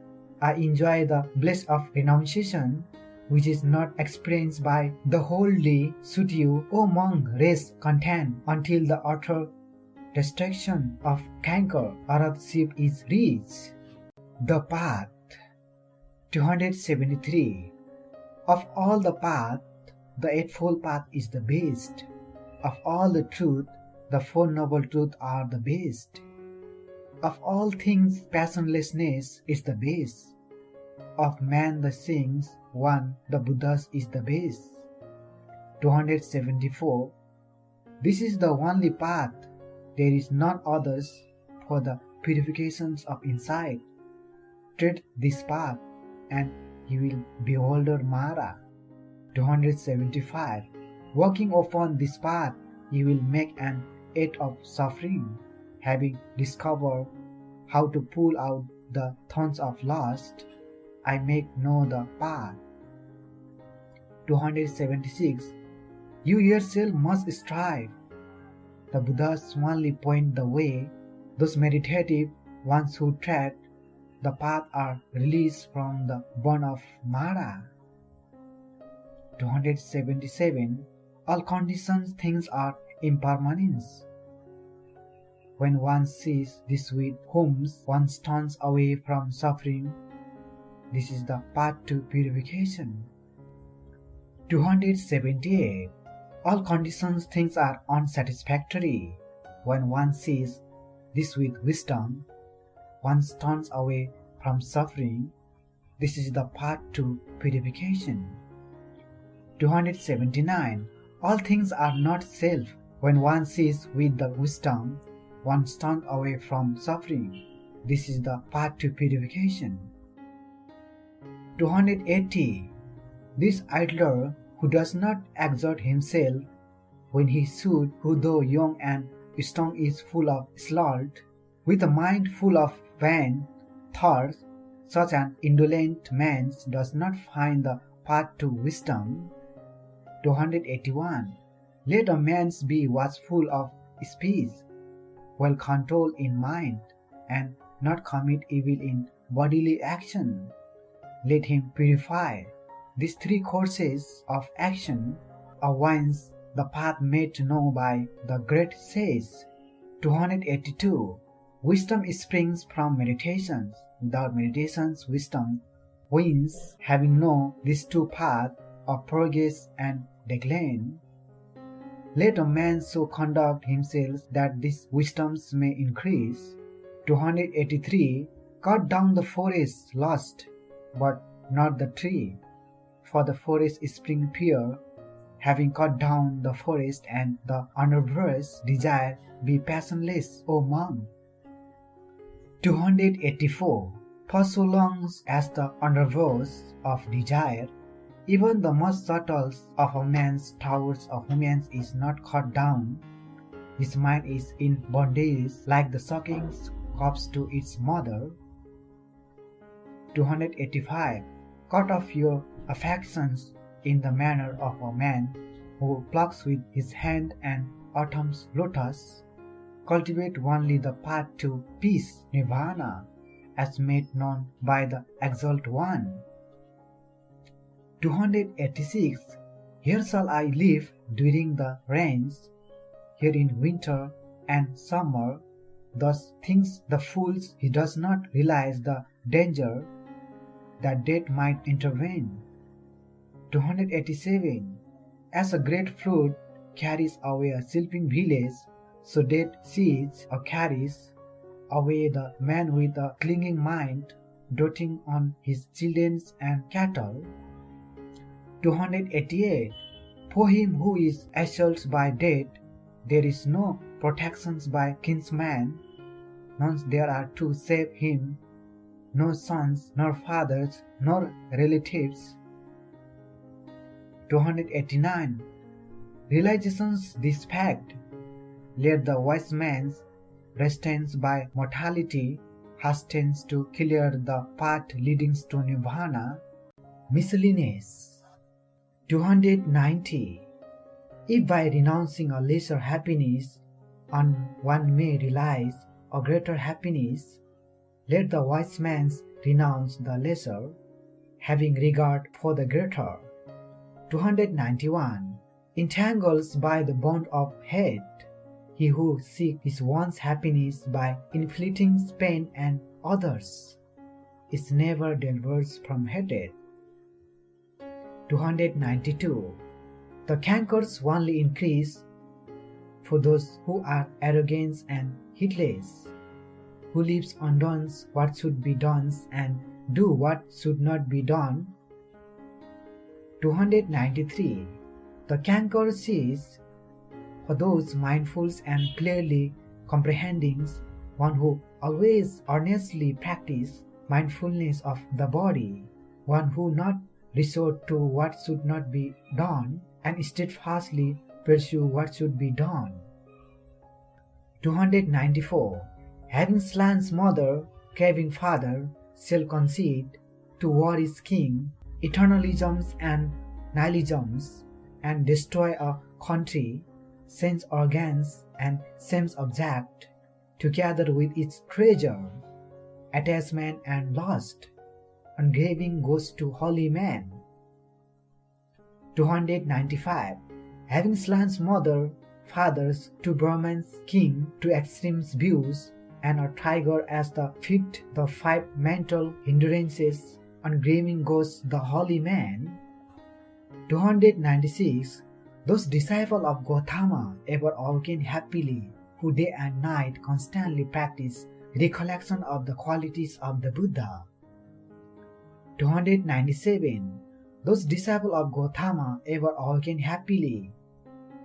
I enjoy the bliss of renunciation, which is not experienced by the whole day. Should you, O monk, rest content until the utter destruction of canker, Arathship, is reached. The path. 273. Of all the paths, the Eightfold Path is the best. Of all the truth, the Four Noble Truths are the best. Of all things, passionlessness is the best. Of man the saints, one, the Buddhas is the best. 274. This is the only path, there is none others for the purifications of insight. Tread this path, and you will behold Mara. 275. Walking upon this path, you will make an end of suffering, having discovered how to pull out the thorns of lust. I make know the path. 276. You yourself must strive. The Buddhas only point the way. Those meditative ones who tread the path are released from the bond of Mara. 277. All conditioned things are impermanence. When one sees this with whom one turns away from suffering, this is the path to purification. 278. All conditioned things are unsatisfactory. When one sees this with wisdom, one turns away from suffering. This is the path to purification. 279. All things are not self. When one sees with the wisdom, one turns away from suffering. This is the path to purification. 280. This idler who does not exert himself when he should, who though young and strong is full of sloth, with a mind full of vain thoughts, such an indolent man does not find the path to wisdom. 281. Let a man be watchful of speech, well controlled in mind, and not commit evil in bodily action. Let him purify. These three courses of action are once the path made to know by the great sage. 282. Wisdom springs from meditations. Without meditations, wisdom wins, having known these two paths of progress and decline. Let a man so conduct himself that these wisdoms may increase. 283. Cut down the forest lust, but not the tree. For the forest spring pure. Having cut down the forest and the underbrush desire, be passionless, O monk. 284. For so long as the underbrush of desire, even the most subtle of a man's towards a woman is not cut down, his mind is in bondage like the sucking cubs to its mother. 285. Cut off your affections in the manner of a man who plucks with his hand an autumn's lotus. Cultivate only the path to peace, nirvana, as made known by the Exalted One. 286. Here shall I live during the rains, here in winter and summer. Thus thinks the fool, he does not realize the danger that death might intervene. 287. As a great flood carries away a sleeping village, so death seizes or carries away the man with a clinging mind, doting on his children and cattle. 288. For him who is assaulted by death, there is no protection by kinsman, none there are to save him, no sons, nor fathers, nor relatives. 289. Realizations this fact, let the wise man, restrained by mortality, hastens to clear the path leading to nirvana. Miscellaneous. 290. If by renouncing a lesser happiness one may realize a greater happiness, let the wise man renounce the lesser, having regard for the greater. 291. Entangled by the bond of hate, he who seeks his one's happiness by inflicting pain and others is never delivered from hatred. 292. The cankers only increase for those who are arrogant and heedless, who lives undone what should be done and do what should not be done. 293. The canker cease for those mindful and clearly comprehending, one who always earnestly practice mindfulness of the body, one who not resort to what should not be done and steadfastly pursue what should be done. 294. Having slain mother, craving father, self-conceit, to war is king, eternalisms and nihilisms, and destroy a country, sense organs and sense object, together with its treasure, attachment and lust, engraving goes to holy man. 295. Having slain mother, fathers, to Brahman's king, to extreme views, and a tiger as the fifth, the 5 mental hindrances, engraving goes the holy man. 296. Those disciples of Gautama ever awaken happily, who day and night constantly practice recollection of the qualities of the Buddha. 297. Those disciples of Gautama ever awaken happily,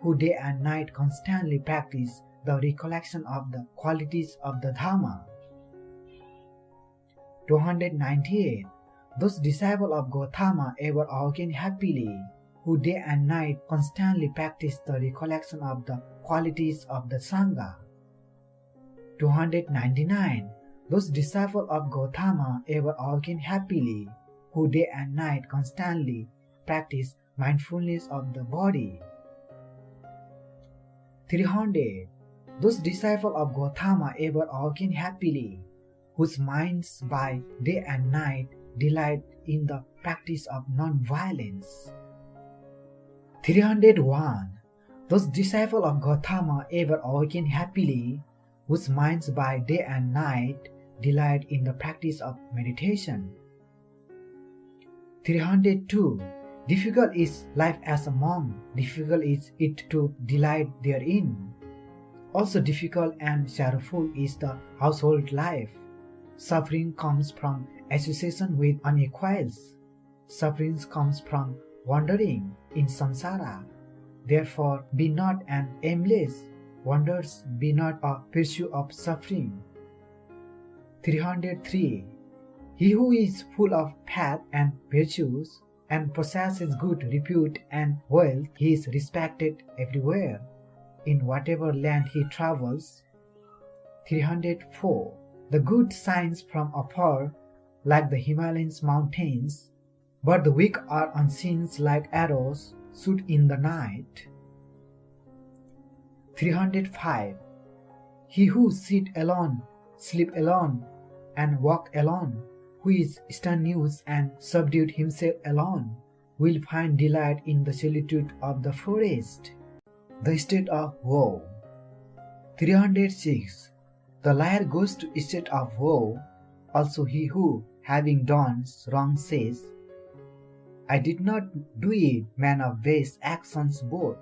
who day and night constantly practice the recollection of the qualities of the Dhamma. 298. Those disciples of Gautama ever awaken happily, who day and night constantly practice the recollection of the qualities of the Sangha. 299. Those disciples of Gautama ever awaken happily, who day and night constantly practice mindfulness of the body. 300. Those disciples of Gautama ever awaken happily, whose minds by day and night delight in the practice of non-violence. 301. Those disciples of Gautama ever awaken happily, whose minds by day and night delight in the practice of meditation. 302. Difficult is life as a monk, difficult is it to delight therein. Also difficult and sorrowful is the household life. Suffering comes from association with unequals. Suffering comes from wandering in samsara. Therefore, be not an aimless wanders, be not a pursuit of suffering. 303. He who is full of path and virtues and possesses good repute and wealth, he is respected everywhere, in whatever land he travels. 304. The good shines from afar like the Himalayan mountains, but the weak are unseen like arrows shoot in the night. 305. He who sit alone, sleep alone, and walk alone, who is strenuous and subdued himself alone, will find delight in the solitude of the forest, the state of woe. 306. The liar goes to state of woe. Also he who, having done wrong, says, I did not do it, man of base actions both.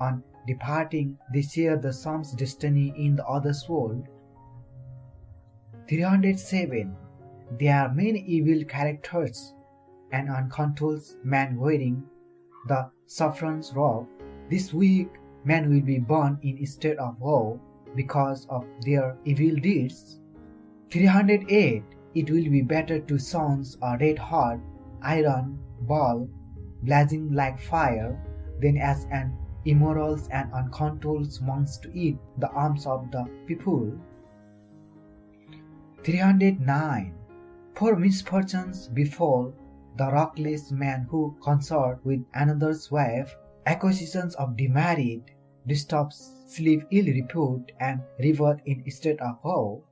On departing, they share the soul's destiny in the other's world. 307. There are many evil characters, and uncontrolled man wearing the saffron's robe. This weak man will be born in a state of woe because of their evil deeds. 308. It will be better to sounds a red hot iron ball blazing like fire than as an immoral and uncontrolled monks to eat the alms of the people. 309. For misfortunes befall the rockless man who consort with another's wife, acquisitions of demerit, disturbs sleep ill repute, and revert in state of woe.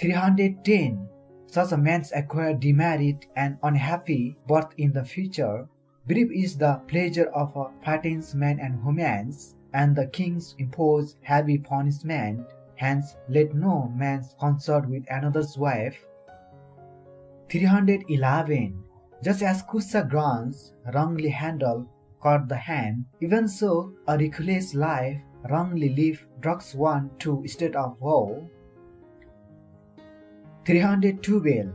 310. Such a man's acquire demerit and unhappy birth in the future. Brief is the pleasure of a fattened man and humans, and the kings impose heavy punishment. Hence let no man consort with another's wife. 311. Just as Kusagrans, wrongly handled, caught the hand, even so a reckless life, wrongly lived, drugs one to state of woe. 312.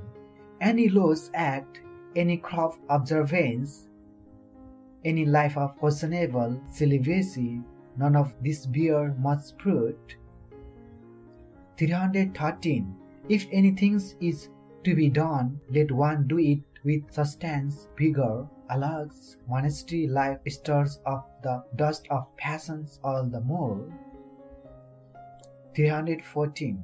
Any laws act, any craft observance, any life of questionable celibacy, none of this bear much fruit. 313. If anything is to be done, let one do it with substance, vigor. Alas, monastery life stirs up the dust of passions all the more. 314.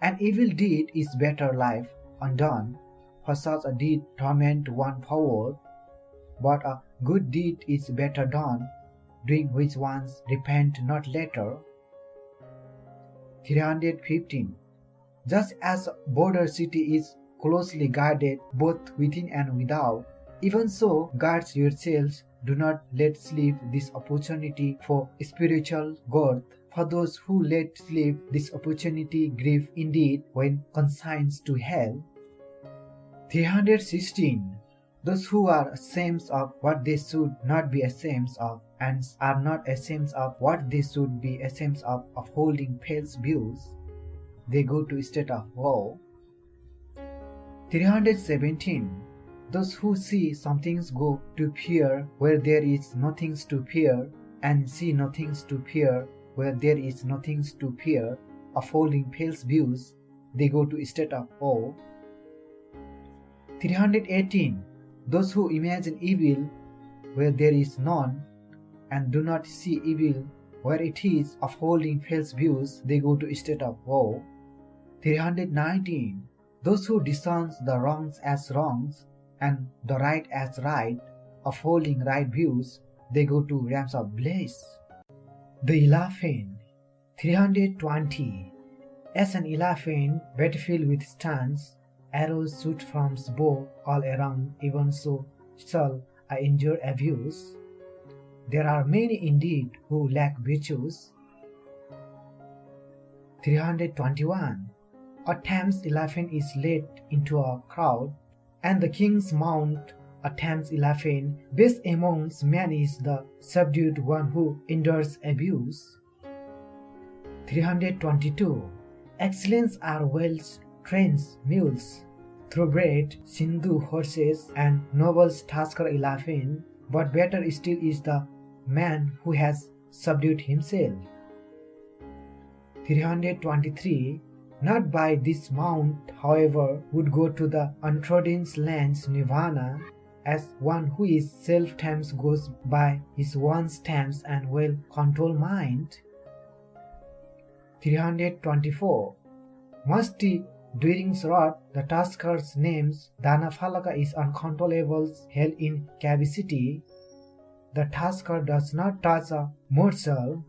An evil deed is better life undone, for such a deed torment one forward, but a good deed is better done, doing which ones repent not later. 315. Just as a border city is closely guarded both within and without, even so guard yourselves, do not let slip this opportunity for spiritual growth. For those who let slip this opportunity grieve indeed when consigned to hell. 316. Those who are ashamed of what they should not be ashamed of, and are not ashamed of what they should be ashamed of holding false views, they go to a state of woe. 317. Those who see some things go to fear where there is nothing to fear, and see nothing to fear where there is nothing to fear, of holding false views, they go to a state of awe. 318. Those who imagine evil where there is none, and do not see evil where it is, of holding false views, they go to a state of woe. 319. Those who discern the wrongs as wrongs, and the right as right, of holding right views, they go to realms of bliss. The elephant. 320. As an elephant, battlefield with stance, arrows shoot from his bow all around, even so shall I endure abuse. There are many indeed who lack virtues. 321. A Thames elephant is led into a crowd, and the king's mount, a Thames elephant, best amongst men is the subdued one who endures abuse. 322. Excellence are well-trained mules, thoroughbred Sindhu horses, and noble Tasker elephant, but better still is the man who has subdued himself. 323. Not by this mount, however, would go to the untrodden lands nirvana, as one who is self-tamed goes by his one's tamed and well-controlled mind. 324. Musty during wrath, the tasker's names, Dhanaphalaka is uncontrollable, held in capacity. The tasker does not touch a morsel,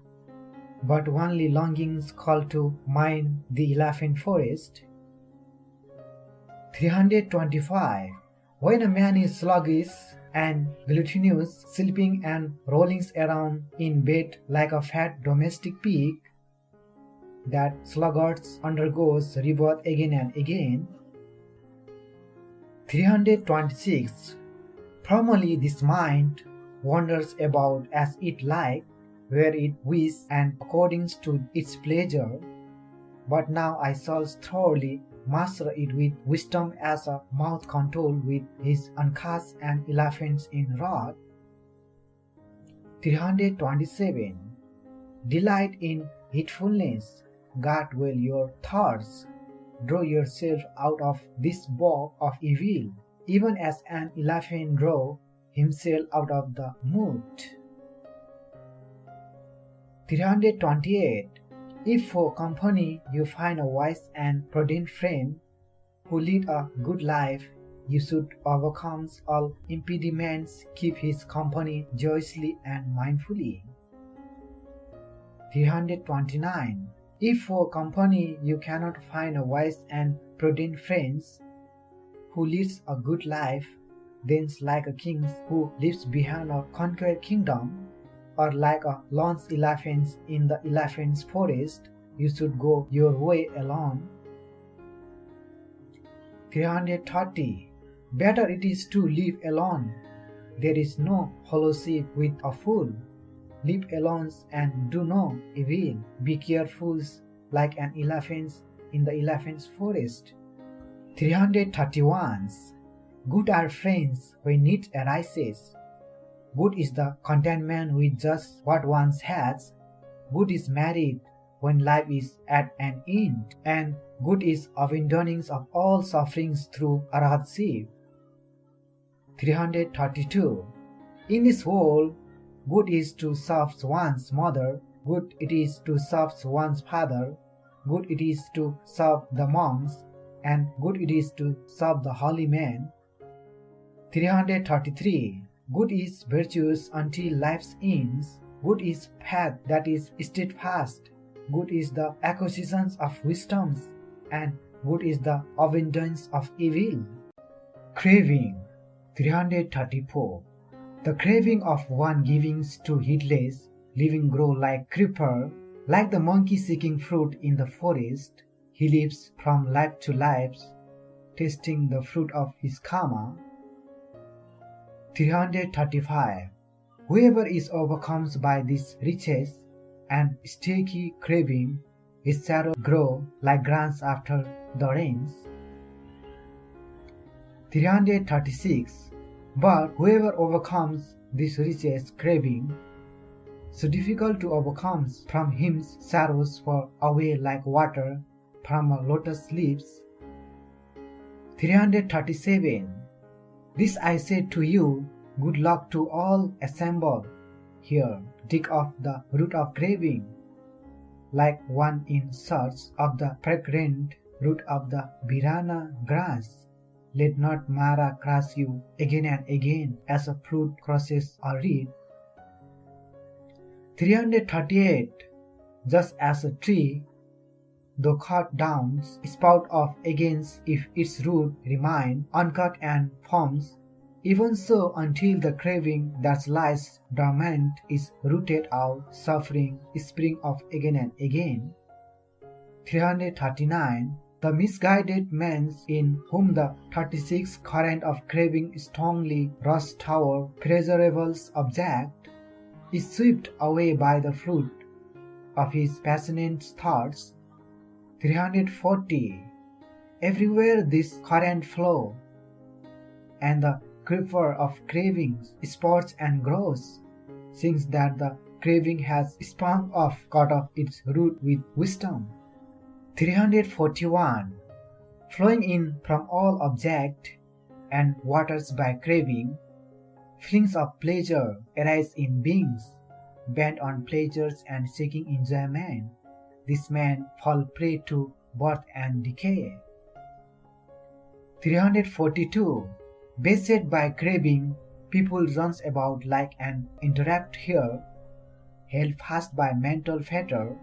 but only longings call to mind the elephant forest. 325. When a man is sluggish and glutinous, sleeping and rolling around in bed like a fat domestic pig, that sluggard undergoes rebirth again and again. 326. Formerly this mind wanders about as it like, where it wishes and according to its pleasure, but now I shall thoroughly master it with wisdom as a mouth controlled with his uncast and elephants in wrath. 327. Delight in heedfulness, guard well your thoughts, draw yourself out of this bog of evil, even as an elephant draw himself out of the moat. 328. If for company you find a wise and prudent friend who lead a good life, you should overcome all impediments, keep his company joyously and mindfully. 329. If for company you cannot find a wise and prudent friends who leads a good life, then like a king who lives behind a conquered kingdom, or like a lone elephant in the elephant's forest, you should go your way alone. 330. Better it is to live alone. There is no fellowship with a fool. Live alone and do no evil. Be careful like an elephant in the elephant's forest. 331. Good are friends when need arises. Good is the contentment with just what one has. Good is married when life is at an end. And good is abandonance of all sufferings through arhatship. 332. In this world, good is to serve one's mother, good it is to serve one's father, good it is to serve the monks, and good it is to serve the holy men. 333. Good is virtuous until life's ends. Good is path that is steadfast. Good is the acquisitions of wisdoms, and good is the abundance of evil. Craving. 334. The craving of one givings to heedless, living grow like creeper, like the monkey seeking fruit in the forest. He lives from life to life, tasting the fruit of his karma. 335. Whoever is overcome by these riches and sticky craving, his shadow grow like grass after the rains. 336. But whoever overcomes this riches craving, so difficult to overcome, from him sorrows fall away like water from a lotus leaves. 337. This I say to you, good luck to all assembled here. Dig off the root of craving, like one in search of the fragrant root of the birana grass. Let not Mara crush you again and again as a fruit crushes a reed. 338. Just as a tree, though cut down, sprout off again if its root remain uncut and forms, even so until the craving that lies dormant is rooted out, suffering spring up again and again. 339. The misguided man in whom the 36 current of craving strongly rush toward pleasurable object is swept away by the fruit of his passionate thoughts. 340. Everywhere this current flow, and the creeper of cravings sprouts and grows, since that the craving has sprung off, cut off its root with wisdom. 341. Flowing in from all object and waters by craving, feelings of pleasure arise in beings bent on pleasures and seeking enjoyment. This man fall prey to birth and decay. 342. Beset by craving, people runs about like an interrupt here, held fast by mental fetter.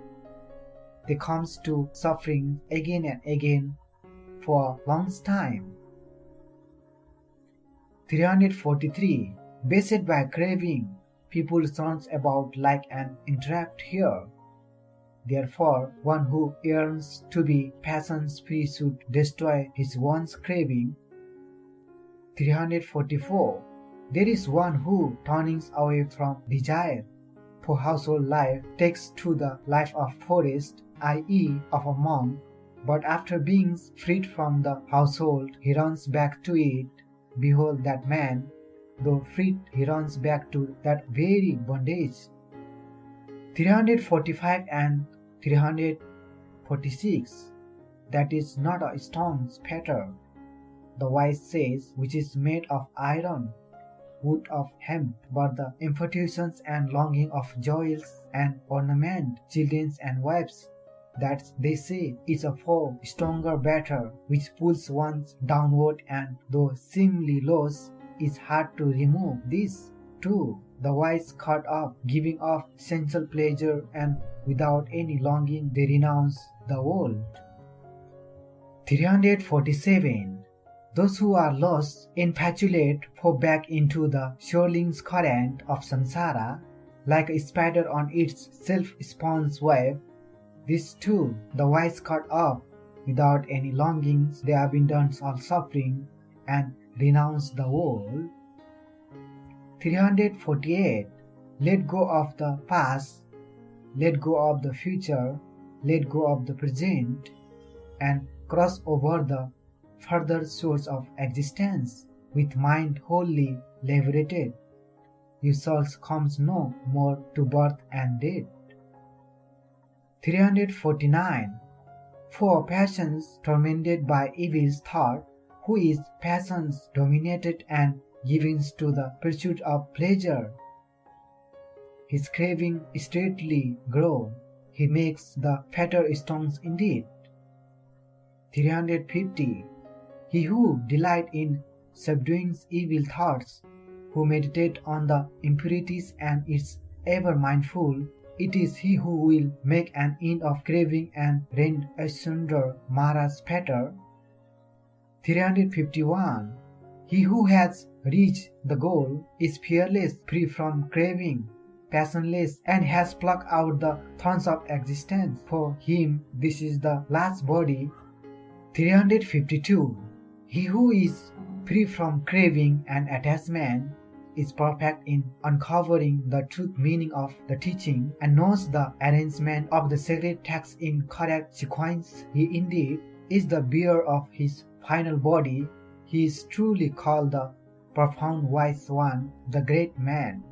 They comes to suffering again and again for a long time. 343. Beset by craving, people runs about like an interrupt here. Therefore, one who yearns to be passion-free should destroy his one's craving. 344. There is one who, turning away from desire for household life, takes to the life of forest, i.e. of a monk, but after being freed from the household, he runs back to it. Behold that man, though freed, he runs back to that very bondage. 345 and 346. That is not a stone's patter, the wise says, which is made of iron, wood of hemp, but the imperfections and longing of joys and ornament, children and wives, that they say is a far stronger better, which pulls one downward and though seemingly lost, is hard to remove. This too the wise cut off, giving off sensual pleasure, and without any longing they renounce the world. 347. Those who are lost, infatuate, fall back into the swirling current of samsara, like a spider on its self-spun web. This too the wise cut off, without any longings they abandon all suffering, and renounce the world. 348. Let go of the past, let go of the future, let go of the present, and cross over the further source of existence with mind wholly liberated. You souls comes no more to birth and death. 349. For passions tormented by evil thought, who is passions dominated and gives to the pursuit of pleasure, his craving straightly grow, he makes the fatter stones indeed. 350. He who delight in subduing evil thoughts, who meditate on the impurities and is ever mindful, it is he who will make an end of craving and rend asunder Mara's fetter. 351. He who has reached the goal is fearless, free from craving, passionless, and has plucked out the thorns of existence. For him this is the last body. 352. He who is free from craving and attachment is perfect in uncovering the truth meaning of the teaching and knows the arrangement of the sacred texts in correct sequence. He indeed is the bearer of his final body. He is truly called the profound wise one, the great man.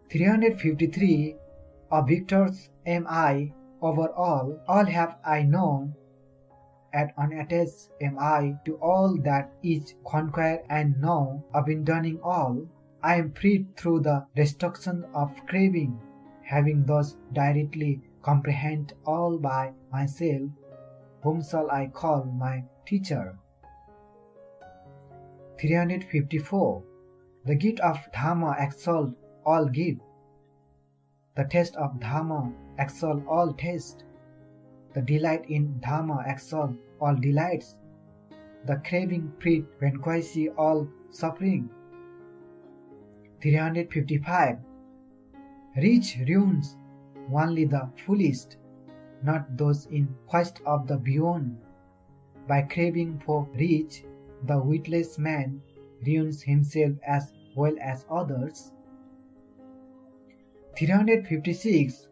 353. A victor's am I over all have I known, and unattached am I to all that is conquered, and now, abandoning all, I am freed through the destruction of craving, having thus directly comprehend all by myself. Whom shall I call my teacher? 354. The gift of Dhamma exalts all gift. The taste of Dhamma exalts all taste. The delight in Dhamma exalts all delights. The craving freed vanquishes all suffering. 355. Rich ruins only the foolish, not those in quest of the beyond. By craving for rich, the witless man ruins himself as well as others. 356.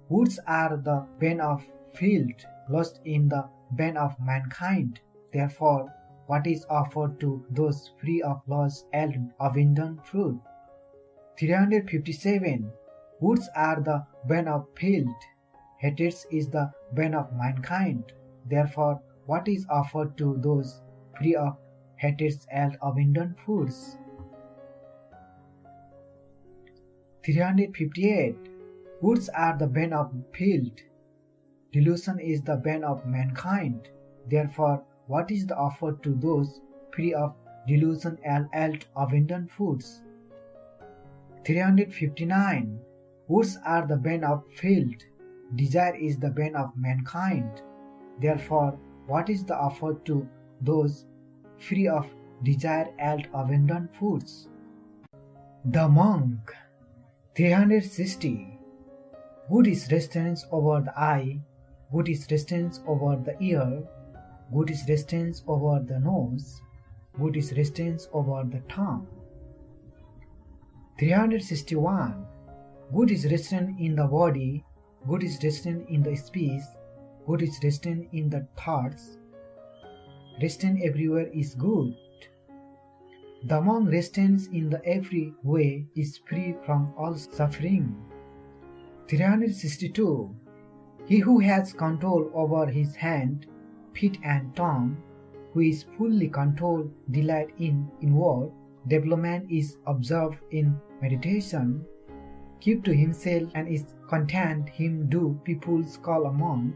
Woods are the bane of field, lost in the bane of mankind. Therefore, what is offered to those free of loss yield abundant fruit. 357. Woods are the bane of field, hatred is the bane of mankind. Therefore, what is offered to those free of hatred yield abundant fruits. 358. Woods are the bane of field, delusion is the bane of mankind. Therefore, what is the offer to those free of delusion yield abundant fruits. 359. Woods are the bane of field, desire is the bane of mankind. Therefore, what is the offer to those free of desire yield abundant fruits. The monk. 360. Good is restraint over the eye, good is restraint over the ear, good is restraint over the nose, good is restraint over the tongue. 361. Good is restraint in the body, good is restraint in the speech, good is restraint in the thoughts. Restraint everywhere is good. The monk restrains in the every way is free from all suffering. 362. He who has control over his hand, feet and tongue, who is fully controlled delight in inward development is observed in meditation, keep to himself and is content, him do people call a monk.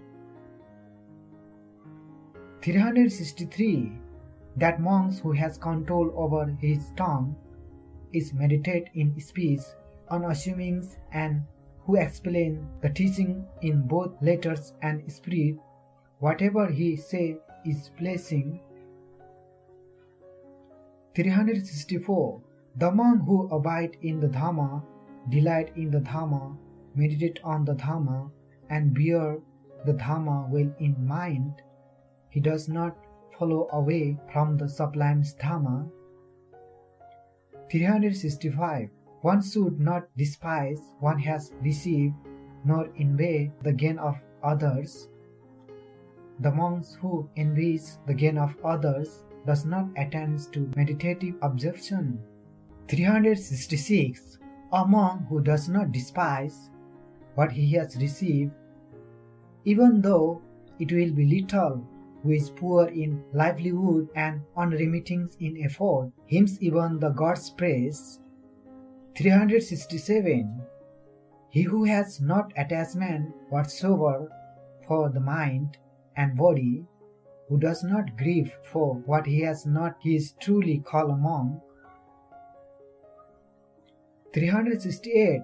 363. That monks who has control over his tongue is meditate in speech, unassuming, and who explain the teaching in both letters and spirit, whatever he say is pleasing. 364. The monk who abide in the Dhamma, delight in the Dhamma, meditate on the Dhamma, and bear the Dhamma well in mind, he does not follow away from the sublime Dhamma. 365. One should not despise one has received, nor envy the gain of others. The monks who envies the gain of others does not attain to meditative absorption. 366. A monk who does not despise what he has received, even though it will be little, who is poor in livelihood and unremitting in effort, hymns even the God's praise. 367. He who has not attachment whatsoever for the mind and body, who does not grieve for what he has not, he is truly called a monk. 368.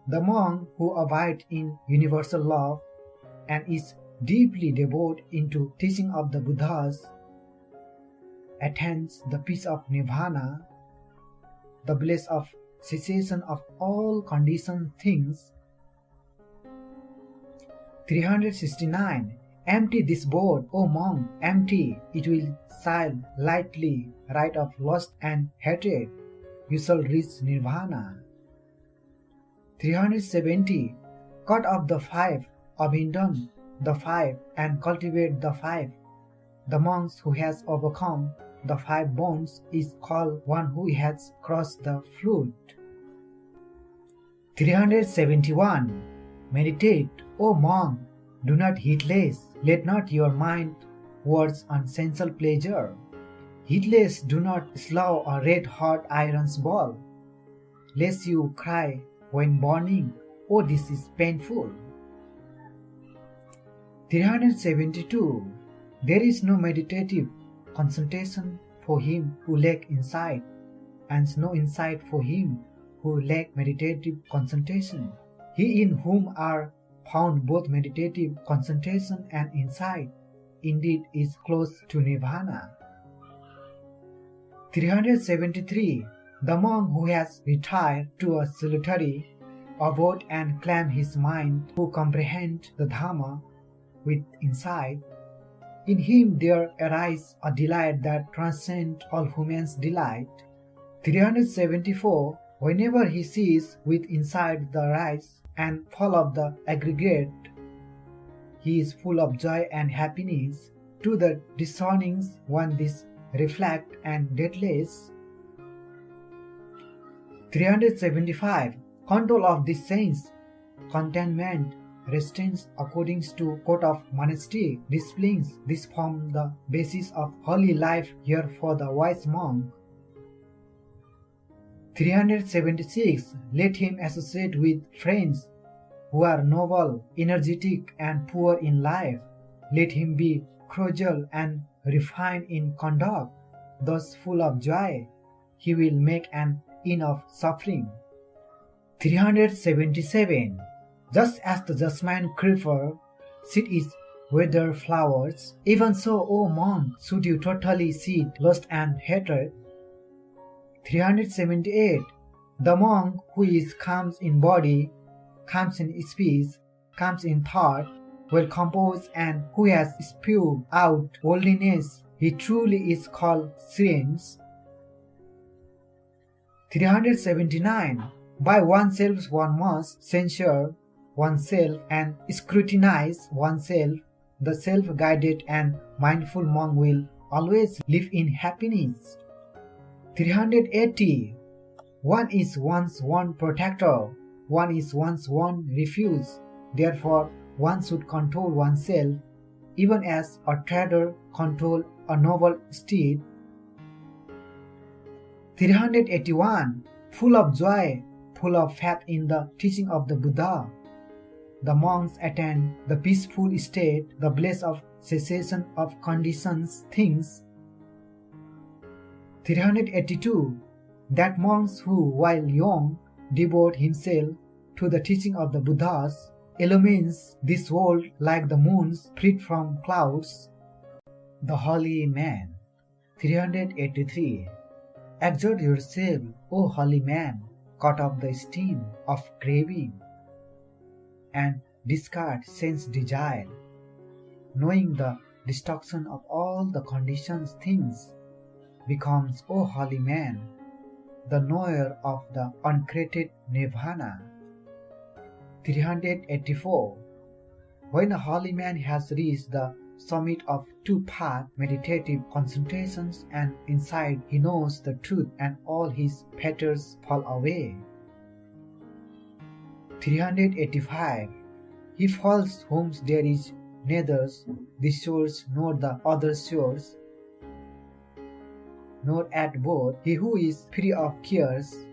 The monk who abides in universal love and is deeply devoted into teaching of the Buddhas attains the peace of nirvana, the bliss of cessation of all conditioned things. 369. Empty this boat, O monk, empty, it will sail lightly right of lust and hatred. You shall reach nirvana. 370. Cut off the five, abandon the five, and cultivate the five. The monk who has overcome the five bonds is called one who has crossed the flood. 371. Meditate, O monk, do not heedless. Let not your mind words on sensual pleasure. Heedless, do not slow a red-hot iron's ball, lest you cry when burning, oh, this is painful. 372. There is no meditative concentration for him who lack insight, and no insight for him who lack meditative concentration. He in whom are found both meditative concentration and insight, indeed is close to nirvana. 373. The monk who has retired to a solitary abode and calm his mind, who comprehend the Dhamma with insight, in him there arises a delight that transcends all human's delight. 374. Whenever he sees with insight the rise and fall of the aggregate, he is full of joy and happiness. To the discerning one this reflect and deathless. 375. Control of this sense, contentment, restraints according to code of monastery, disciplines, this form the basis of holy life here for the wise monk. 376. Let him associate with friends who are noble, energetic, and poor in life. Let him be cordial and refined in conduct, thus full of joy. He will make an end of suffering. 377. Just as the jasmine creeper seeds its withered flowers, even so, O monk, should you totally seed lust and hatred. 378. The monk who is calm in body, calm in speech, calm in thought, well composed, and who has spewed out worldliness, he truly is called serene. 379. By oneself one must censure oneself and scrutinize oneself. The self-guided and mindful monk will always live in happiness. 380. One is one's one protector, one is one's one refuge. Therefore, one should control oneself, even as a trader controls a noble steed. 381. Full of joy, full of faith in the teaching of the Buddha, the monks attain the peaceful state, the bliss of cessation of conditions, things. 382. That monks who, while young, devote himself to the teaching of the Buddhas, illumines this world like the moons freed from clouds. The holy man. 383. Exert yourself, O holy man, cut off the sting of craving, and discard sense desire, knowing the destruction of all the conditioned things, becomes, O holy man, the knower of the uncreated nirvana. 384. When a holy man has reached the summit of two-path meditative concentrations and inside he knows the truth and all his fetters fall away. 385. He falls whom there is neither this source nor the other source, nor at both. He who is free of cares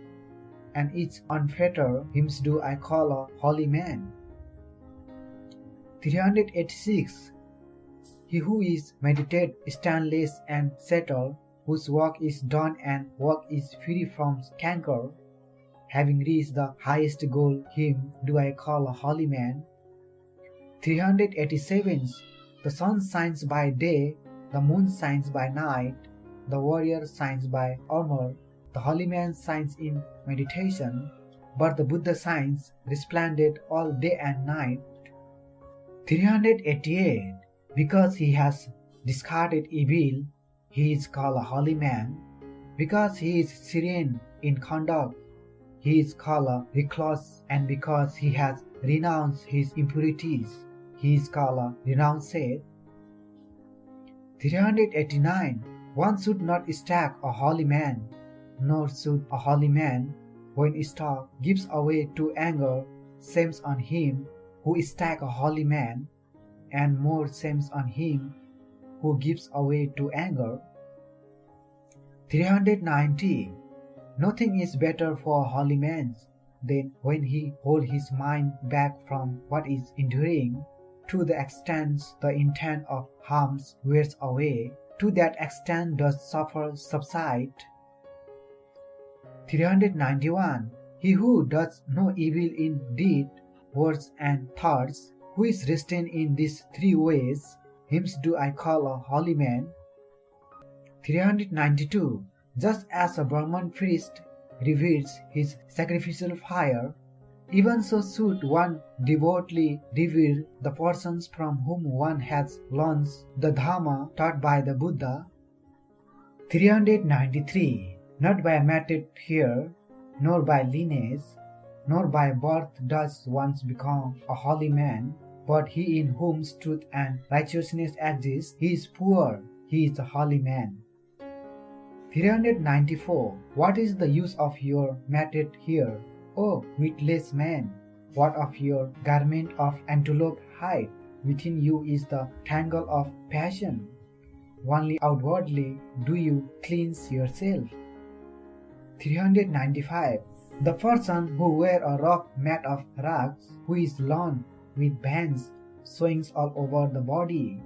and is unfettered, him do I call a holy man. 386. He who is meditate standless and settled, whose work is done and work is free from canker, having reached the highest goal, him do I call a holy man. 387. The sun shines by day, the moon shines by night, the warrior shines by armor, the holy man shines in meditation, but the Buddha shines resplendent all day and night. 388. Because he has discarded evil, he is called a holy man. Because he is serene in conduct, he is called a recluse, and because he has renounced his impurities, he is called a renounced. 389. One should not stack a holy man, nor should a holy man, when struck, gives away to anger, shames on him who stack a holy man, and more shames on him who gives away to anger. 390. Nothing is better for a holy man than when he holds his mind back from what is enduring, to the extent the intent of harms wears away, to that extent does suffer subside. 391. He who does no evil in deed, words and thoughts, who is restrained in these three ways, him do I call a holy man. 392. Just as a Brahman priest reveres his sacrificial fire, even so should one devoutly revere the persons from whom one has learned the dharma taught by the Buddha. 393. Not by method here, nor by lineage, nor by birth does one become a holy man, but he in whom truth and righteousness exist, he is poor, he is a holy man. 394. What is the use of your method here, O witless man? What of your garment of antelope hide? Within you is the tangle of passion. Only outwardly do you cleanse yourself. 395. The person who wears a rough mat of rags, who is worn with bands, swings all over the body,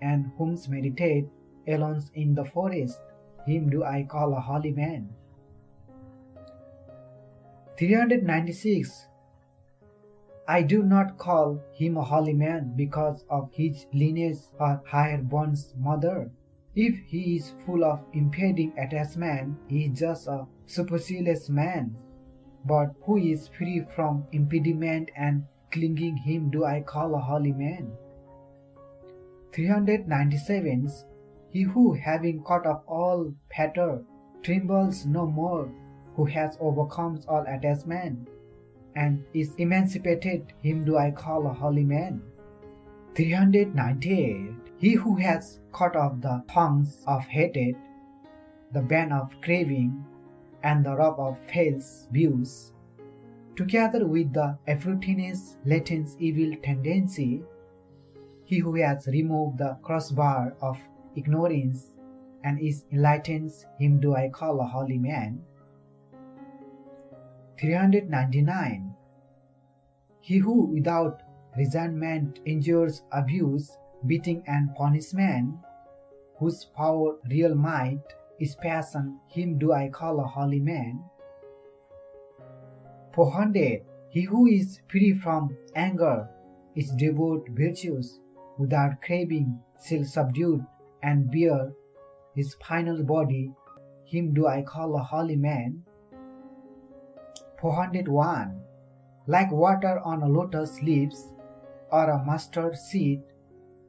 and whom meditate alone in the forest, him do I call a holy man. 396. I do not call him a holy man because of his lineage or higher born's mother. If he is full of impeding attachment, he is just a supercilious man. But who is free from impediment and clinging, him do I call a holy man. 397. He who, having cut off all fetter, trembles no more, who has overcome all attachment, and is emancipated, him do I call a holy man. 398. He who has cut off the thongs of hatred, the band of craving, and the rope of false views, together with the effronteous latent evil tendency, he who has removed the crossbar of ignorance and is enlightened, him do I call a holy man. 399. He who without resentment endures abuse, beating and punishment, whose power, real might, is passion, him do I call a holy man. 400. He who is free from anger, is devout virtues, without craving, self-subdued, and bear his final body, him do I call a holy man. 401. Like water on a lotus leaves, or a mustard seed,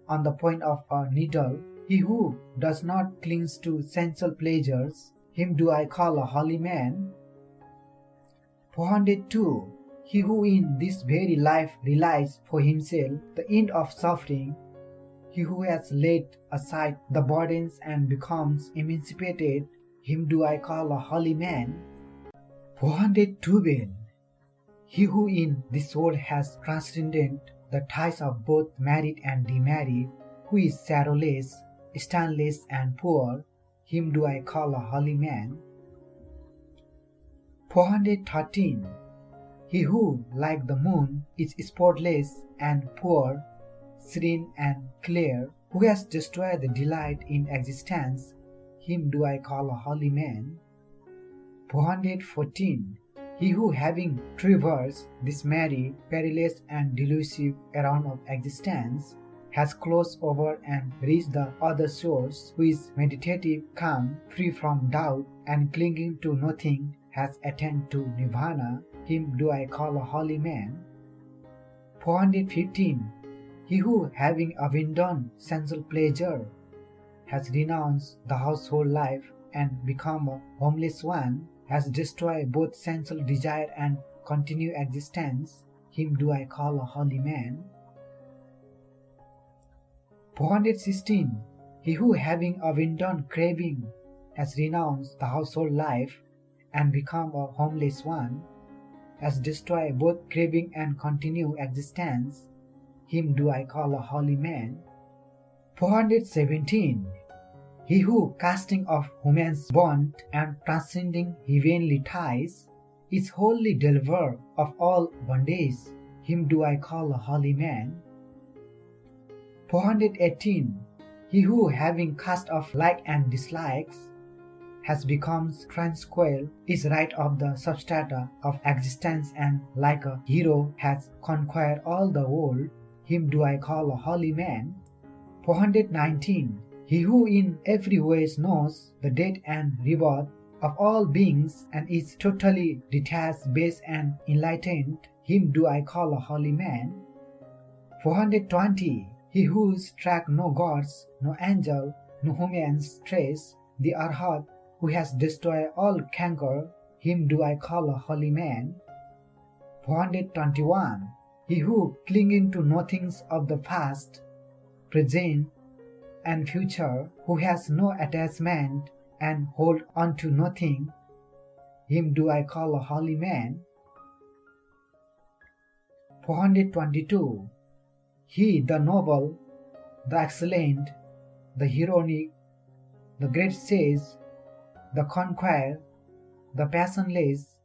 on the point of a needle. He who does not cling to sensual pleasures, him do I call a holy man. 402. He who in this very life realizes for himself the end of suffering, he who has laid aside the burdens and becomes emancipated, him do I call a holy man. 402. He who in this world has transcended the ties of both married and demarried, who is shadowless, stainless and poor, him do I call a holy man. 413. He who, like the moon, is spotless and pure, serene and clear, who has destroyed the delight in existence, him do I call a holy man. 414. He who, having traversed this merry, perilous and delusive round of existence, has crossed over and reached the other shores, who is meditative, calm, free from doubt, and clinging to nothing, has attained to nirvana, him do I call a holy man. 415. He who, having abandoned sensual pleasure, has renounced the household life and become a homeless one, has destroyed both sensual desire and continued existence, him do I call a holy man. 416. He who, having abandoned craving, has renounced the household life and become a homeless one, has destroyed both craving and continued existence, him do I call a holy man. 417. He who, casting off human's bond and transcending heavenly ties, is wholly delivered of all bondage, him do I call a holy man. 418. He who, having cast off like and dislikes, has become tranquil, is right of the substrata of existence and like a hero has conquered all the world, him do I call a holy man. 419. He who in every way knows the death and rebirth of all beings and is totally detached, base and enlightened, him do I call a holy man. 420. He who track no gods, no angel, no human's trace, the Arhat, who has destroyed all canker, him do I call a holy man. 421. He who, clinging to nothings of the past, present, and future, who has no attachment and hold on to nothing, him do I call a holy man. 422. He, the noble, the excellent, the heroic, the great sage, the conqueror, the passionless,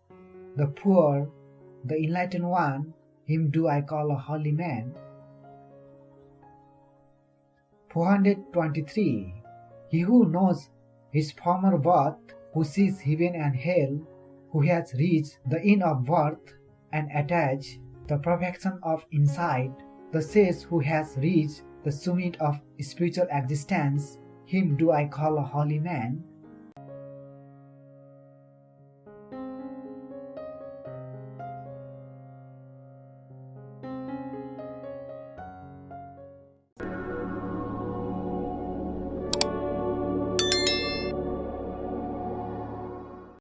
the poor, the enlightened one, him do I call a holy man. 423. He who knows his former birth, who sees heaven and hell, who has reached the end of birth and attached the perfection of insight, the sage who has reached the summit of spiritual existence, him do I call a holy man.